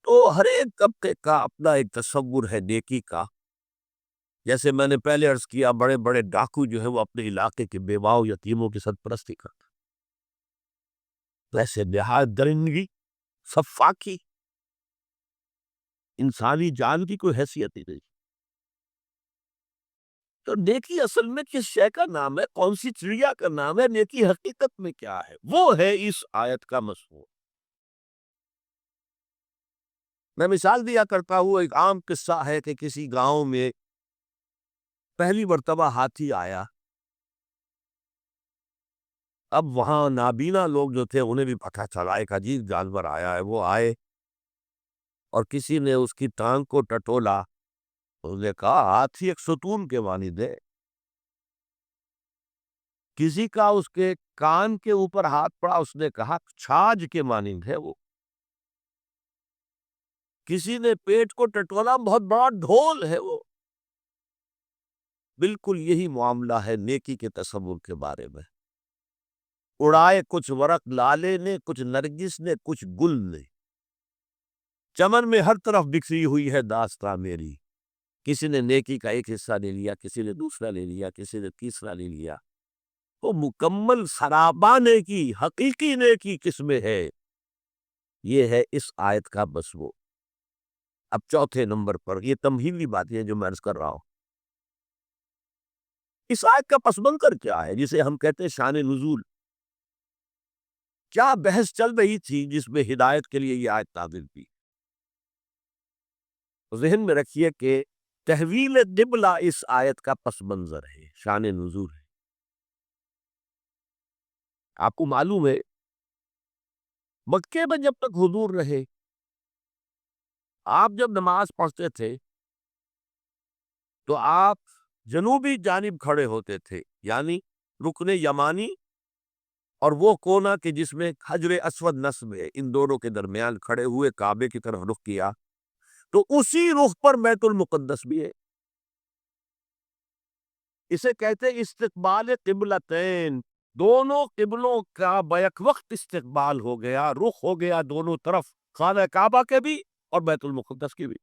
تو ہر ایک طبقے کا اپنا ایک تصور ہے نیکی کا. جیسے میں نے پہلے عرض کیا بڑے بڑے ڈاکو جو ہے وہ اپنے علاقے کے بیواؤں یتیموں کی سرپرستی کرتے، ویسے نہایت درندگی، صفاقی، انسانی جان کی کوئی حیثیت ہی نہیں. تو نیکی اصل میں کس شے کا نام ہے، کون سی چڑیا کا نام ہے، نیکی حقیقت میں کیا ہے، وہ ہے اس آیت کا مضمون۔ میں مثال دیا کرتا ہوں، ایک عام قصہ ہے کہ کسی گاؤں میں پہلی مرتبہ ہاتھی آیا۔ اب وہاں نابینا لوگ جو تھے انہیں بھی پتہ چلا ایک عجیب جانور آیا ہے، وہ آئے اور کسی نے اس کی ٹانگ کو ٹٹولا، اس نے کہا ہاتھی ایک ستون کے مانند ہے۔ کسی کا اس کے کان کے اوپر ہاتھ پڑا، اس نے کہا چھاج کے مانند ہے وہ۔ کسی نے پیٹ کو ٹٹولا، بہت بڑا ڈھول ہے وہ۔ بالکل یہی معاملہ ہے نیکی کے تصور کے بارے میں۔ اڑائے کچھ ورق لالے نے، کچھ نرگس نے، کچھ گل نے، چمن میں ہر طرف بکھری ہوئی ہے داستاں میری۔ کسی نے نیکی کا ایک حصہ لے لیا، کسی نے دوسرا لے لیا، کسی نے تیسرا لے لیا۔ وہ مکمل سرابہ نیکی، حقیقی نیکی کس میں ہے، یہ ہے اس آیت کا مضمون۔ اب چوتھے نمبر پر یہ تمہیدی باتیں جو میں عرض کر رہا ہوں، اس آیت کا پس منظر کیا ہے جسے ہم کہتے ہیں شان نزول؟ کیا بحث چل رہی تھی جس میں ہدایت کے لیے یہ آیت نازل کی؟ ذہن میں رکھیے کہ تحویل قبلہ اس آیت کا پس منظر ہے، شان نزول ہے۔ آپ کو معلوم ہے مکے میں جب تک حضور رہے، آپ جب نماز پڑھتے تھے تو آپ جنوبی جانب کھڑے ہوتے تھے، یعنی رکن یمانی اور وہ کونا کہ جس میں حجر اسود نصب ہے، ان دونوں کے درمیان کھڑے ہوئے کعبے کی طرف رخ کیا، تو اسی رخ پر بیت المقدس بھی ہے۔ اسے کہتے ہیں استقبال قبلتین، دونوں قبلوں کا بیک وقت استقبال ہو گیا، رخ ہو گیا دونوں طرف، خانہ کعبہ کے بھی اور بیت المقدس کی بھی۔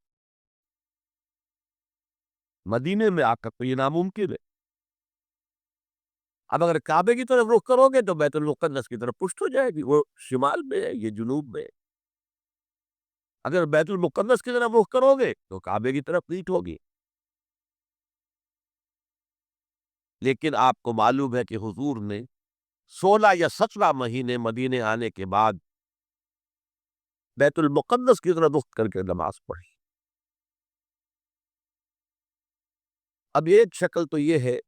مدینے میں آ کر تو یہ ناممکن ہے۔ اب اگر کعبے کی طرف رخ کرو گے تو بیت المقدس کی طرف پشت ہو جائے گی، وہ شمال میں ہے، یہ جنوب میں ہے۔ اگر بیت المقدس کی طرف رخ کرو گے تو کعبے کی طرف پیٹھ ہوگی۔ لیکن آپ کو معلوم ہے کہ حضور نے 16 یا 17 مہینے مدینے آنے کے بعد بیت المقدس کی طرف رخ کر کے نماز پڑھی۔ اب ایک شکل تو یہ ہے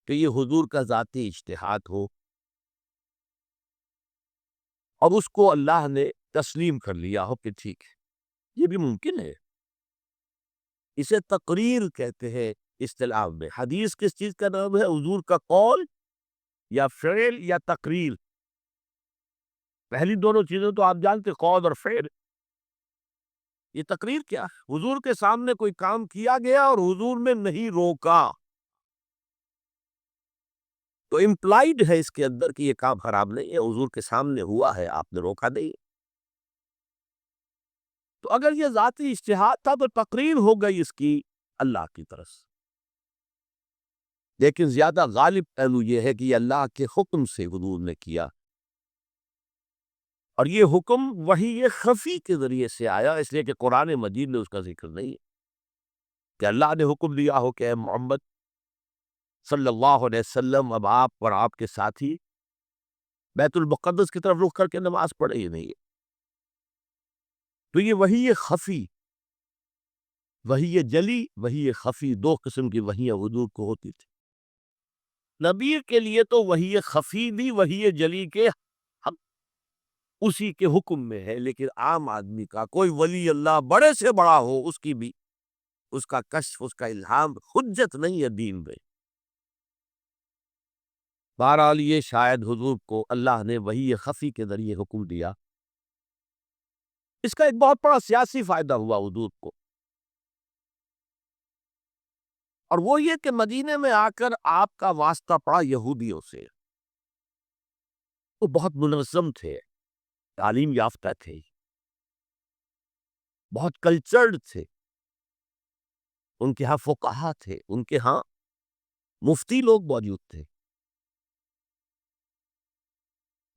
کہ یہ حضور کا ذاتی اجتہاد ہو اور اس کو اللہ نے تسلیم کر لیا ہو کہ ٹھیک ہے، یہ بھی ممکن ہے۔ اسے تقریر کہتے ہیں اصطلاح میں۔ حدیث کس چیز کا نام ہے؟ حضور کا قول یا فعل یا تقریر۔ پہلی دونوں چیزیں تو آپ جانتے، قول اور فعل۔ یہ تقریر کیا ہے؟ حضور کے سامنے کوئی کام کیا گیا اور حضور نے نہیں روکا، تو امپلائیڈ ہے اس کے اندر کہ یہ کام خراب نہیں ہے، حضور کے سامنے ہوا ہے، آپ نے روکا نہیں۔ تو اگر یہ ذاتی اجتہاد تھا تو تقریر ہو گئی اس کی اللہ کی طرف سے۔ لیکن زیادہ غالب پہلو یہ ہے کہ یہ اللہ کے حکم سے حضور نے کیا، اور یہ حکم وحی خفی کے ذریعے سے آیا، اس لیے کہ قرآن مجید میں اس کا ذکر نہیں ہے کہ اللہ نے حکم دیا ہو کہ اے محمد صلی اللہ علیہ وسلم اب آپ اور آپ کے ساتھی بیت المقدس کی طرف رخ کر کے نماز پڑھے ہی نہیں ہے۔ تو یہ وحی خفی، وحی جلی، وحی خفی، دو قسم کی وحیاں حضور کو ہوتی تھی۔ نبی کے لیے تو وحی خفی بھی وحی جلی کے حق اسی کے حکم میں ہے، لیکن عام آدمی کا کوئی ولی اللہ بڑے سے بڑا ہو، اس کی بھی اس کا کشف، اس کا الہام حجت نہیں ہے دین میں۔ بہرحال یہ شاید حضور کو اللہ نے وحی خفی کے ذریعے حکم دیا، اس کا ایک بہت بڑا سیاسی فائدہ ہوا حضور کو، اور وہ یہ کہ مدینے میں آ کر آپ کا واسطہ پڑا یہودیوں سے۔ وہ بہت منظم تھے، تعلیم یافتہ تھے، بہت کلچرڈ تھے، ان کے ہاں فقہا تھے، ان کے ہاں مفتی لوگ موجود تھے۔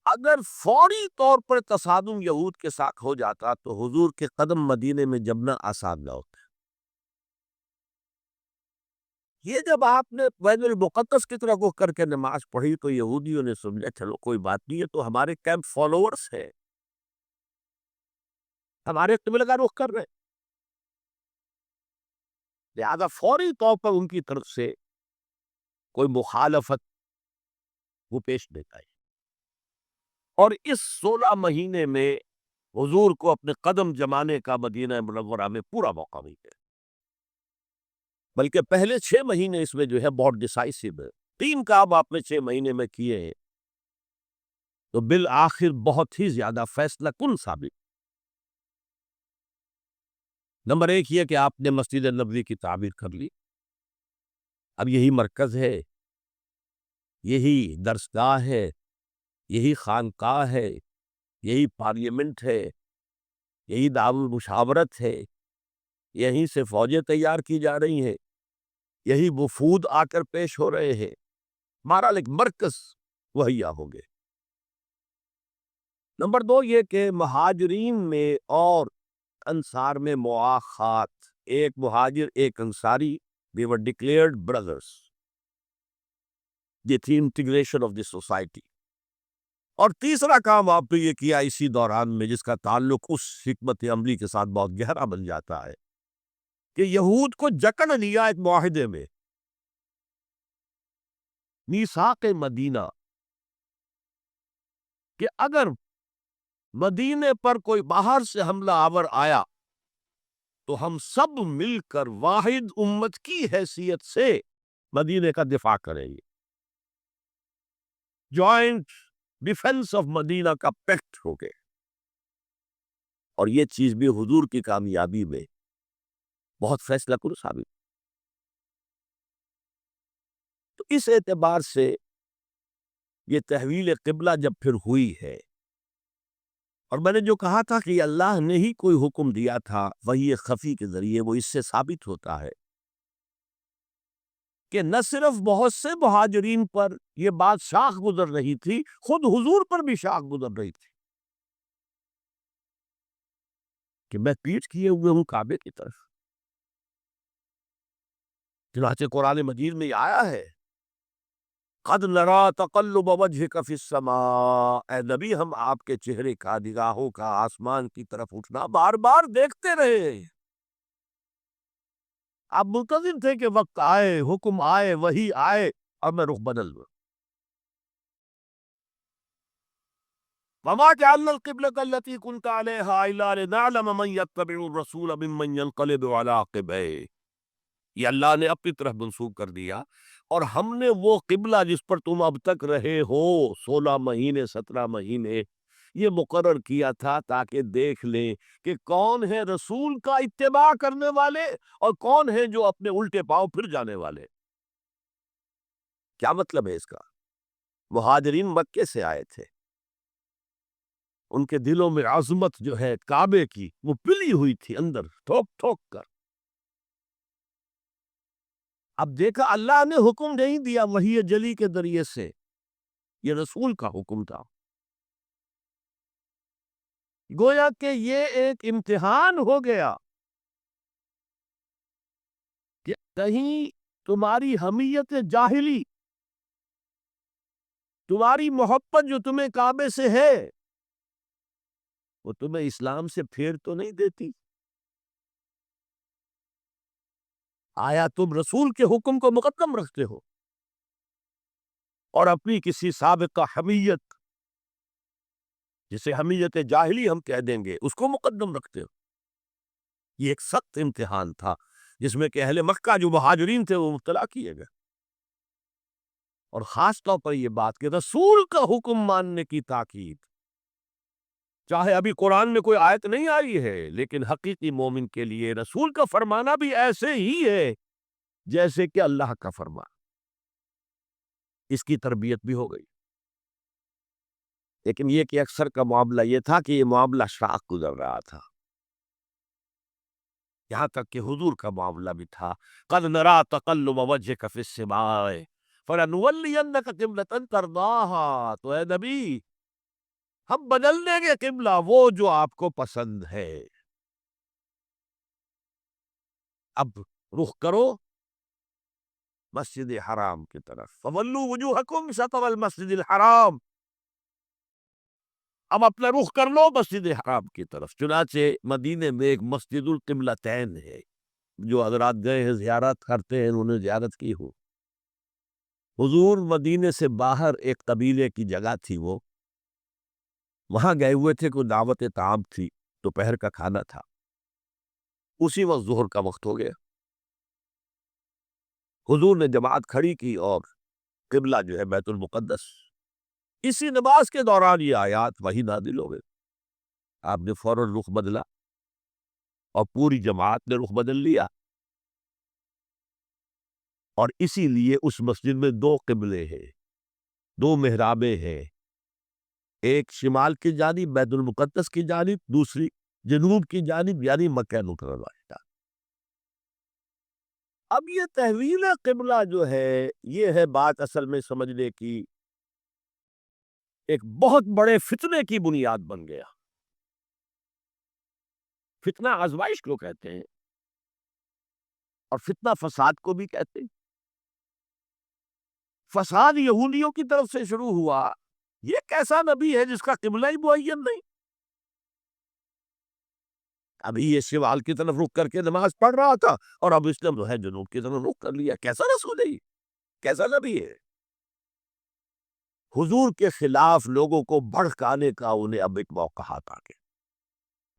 اگر فوری طور پر تصادم یہود کے ساتھ ہو جاتا تو حضور کے قدم مدینے میں جمنا آسان نہ ہوتا۔ یہ جب آپ نے بیت المقدس کی طرف رخ کر کے نماز پڑھی تو یہودیوں نے سمجھا چلو کوئی بات نہیں ہے، تو ہمارے کیمپ فالوورز ہیں، ہمارے قبلہ کا رخ کر رہے ہیں، لہذا فوری طور پر ان کی طرف سے کوئی مخالفت وہ پیش نہیں آئی، اور اس 16 مہینے میں حضور کو اپنے قدم جمانے کا مدینہ منورہ میں پورا موقع مل گیا، بلکہ پہلے 6 مہینے اس میں جو ہے بہت ڈیسائسو ہے، 3 کام آپ نے 6 مہینے میں کیے ہیں تو بالآخر بہت ہی زیادہ فیصلہ کن ثابت۔ نمبر 1 یہ کہ آپ نے مسجد نبوی کی تعمیر کر لی، اب یہی مرکز ہے، یہی درسگاہ ہے، یہی خانقاہ ہے، یہی پارلیمنٹ ہے، یہی دارالمشاورت ہے، یہیں سے فوجیں تیار کی جا رہی ہیں، یہی وفود آ کر پیش ہو رہے ہیں، بہرحال ایک مرکز مہیا ہو گئے۔ نمبر 2 یہ کہ مہاجرین میں اور انصار میں مواخات، ایک مہاجر ایک Ansari, they were declared brothers، یہ تھی انٹیگریشن آف دی سوسائٹی۔ اور تیسرا کام آپ نے یہ کیا اسی دوران میں، جس کا تعلق اس حکمت عملی کے ساتھ بہت گہرا بن جاتا ہے، کہ یہود کو جکڑ لیا ایک معاہدے میں، میثاق مدینہ، کہ اگر مدینے پر کوئی باہر سے حملہ آور آیا تو ہم سب مل کر واحد امت کی حیثیت سے مدینے کا دفاع کریں گے، جوائنٹ ڈیفنس آف مدینہ کا پیکٹ ہو گئے، اور یہ چیز بھی حضور کی کامیابی میں بہت فیصلہ کن ثابت۔ تو اس اعتبار سے یہ تحویل قبلہ جب پھر ہوئی ہے، اور میں نے جو کہا تھا کہ اللہ نے ہی کوئی حکم دیا تھا وحی خفی کے ذریعے، وہ اس سے ثابت ہوتا ہے کہ نہ صرف بہت سے مہاجرین پر یہ بات شاخ گزر رہی تھی، خود حضور پر بھی شاخ گزر رہی تھی کہ میں پیٹھ کیے ہوئے ہوں کعبے کی طرف۔ چنانچہ قرآن مجید میں یہ آیا ہے، قد نرا تقلب وجهک فی السماء، اے نبی ہم آپ کے چہرے کا، نگاہوں کا آسمان کی طرف اٹھنا بار بار دیکھتے رہے۔ آپ منتظر تھے کہ وقت آئے، حکم آئے، وحی آئے اور میں رخ بدل دوں۔ وما جعلنا القبلة التي كنت عليها إلا لنعلم من يتبع الرسول ممن ينقلب على عقبيه، یہ اللہ نے اپنی طرف منسوخ کر دیا، اور ہم نے وہ قبلہ جس پر تم اب تک رہے ہو 16 مہینے 17 مہینے، یہ مقرر کیا تھا تاکہ دیکھ لیں کہ کون ہے رسول کا اتباع کرنے والے اور کون ہیں جو اپنے الٹے پاؤں پھر جانے والے۔ کیا مطلب ہے اس کا؟ مہاجرین مکے سے آئے تھے، ان کے دلوں میں عظمت جو ہے کعبے کی وہ پلی ہوئی تھی اندر ٹھوک ٹھوک کر۔ اب دیکھا اللہ نے حکم نہیں دیا وحی جلی کے ذریعے سے، یہ رسول کا حکم تھا، گویا کہ یہ ایک امتحان ہو گیا کہ کہیں تمہاری حمیت جاہلی، تمہاری محبت جو تمہیں کعبے سے ہے، وہ تمہیں اسلام سے پھیر تو نہیں دیتی؟ آیا تم رسول کے حکم کو مقدم رکھتے ہو اور اپنی کسی سابقہ حمیت، جسے حمیت جاہلی ہم کہہ دیں گے، اس کو مقدم رکھتے ہو؟ یہ ایک سخت امتحان تھا جس میں کہ اہل مکہ جو مہاجرین تھے وہ مبتلا کیے گئے، اور خاص طور پر یہ بات کہ رسول کا حکم ماننے کی تاکید، چاہے ابھی قرآن میں کوئی آیت نہیں آئی ہے، لیکن حقیقی مومن کے لیے رسول کا فرمانا بھی ایسے ہی ہے جیسے کہ اللہ کا فرمان۔ اس کی تربیت بھی ہو گئی، لیکن یہ کہ اکثر کا معاملہ یہ تھا کہ یہ معاملہ شاق گزر رہا تھا، یہاں تک کہ حضور کا معاملہ بھی تھا، قد نرا تقلب وجهک فی السماء فلنولینک قبلۃ ترضاها، تو اے نبی ہم بدل دیں گے قبلہ وہ جو آپ کو پسند ہے، اب رخ کرو مسجد حرام کی طرف، فولوا وجوہکم شطر المسجد الحرام، اب اپنا رخ کر لو مسجد حرام کی طرف۔ چنانچہ مدینے میں ایک مسجد القبلتین ہے، جو حضرات گئے ہیں زیارت کرتے ہیں، انہوں نے زیارت کی ہو۔ حضور مدینے سے باہر ایک قبیلے کی جگہ تھی، وہ وہاں گئے ہوئے تھے، کوئی دعوت طعام تھی، دوپہر کا کھانا تھا، اسی وقت ظہر کا وقت ہو گیا۔ حضور نے جماعت کھڑی کی اور قبلہ جو ہے بیت المقدس، اسی نماز کے دوران یہ آیات وہی نازل ہو گئے۔ آپ نے فوراً رخ بدلا اور پوری جماعت نے رخ بدل لیا، اور اسی لیے اس مسجد میں دو قبلے ہیں، دو محرابیں ہیں، ایک شمال کی جانب بیت المقدس کی جانب، دوسری جنوب کی جانب یعنی مکہ مکرمہ۔ اب یہ تحویل قبلہ جو ہے، یہ ہے بات اصل میں سمجھنے کی، ایک بہت بڑے فتنے کی بنیاد بن گیا۔ فتنہ آزمائش کو کہتے ہیں، اور فتنہ فساد کو بھی کہتے ہیں۔ فساد یہودیوں کی طرف سے شروع ہوا، یہ کیسا نبی ہے جس کا قبلہ ہی معین نہیں؟ ابھی یہ شمال کی طرف رخ کر کے نماز پڑھ رہا تھا، اور اب اس نے جو ہے جنوب کی طرف رخ کر لیا۔ کیسا رسول ہے یہ؟ کیسا نبی ہے؟ حضور کے خلاف لوگوں کو بھڑکانے کا انہیں اب ایک موقع آتا ہے۔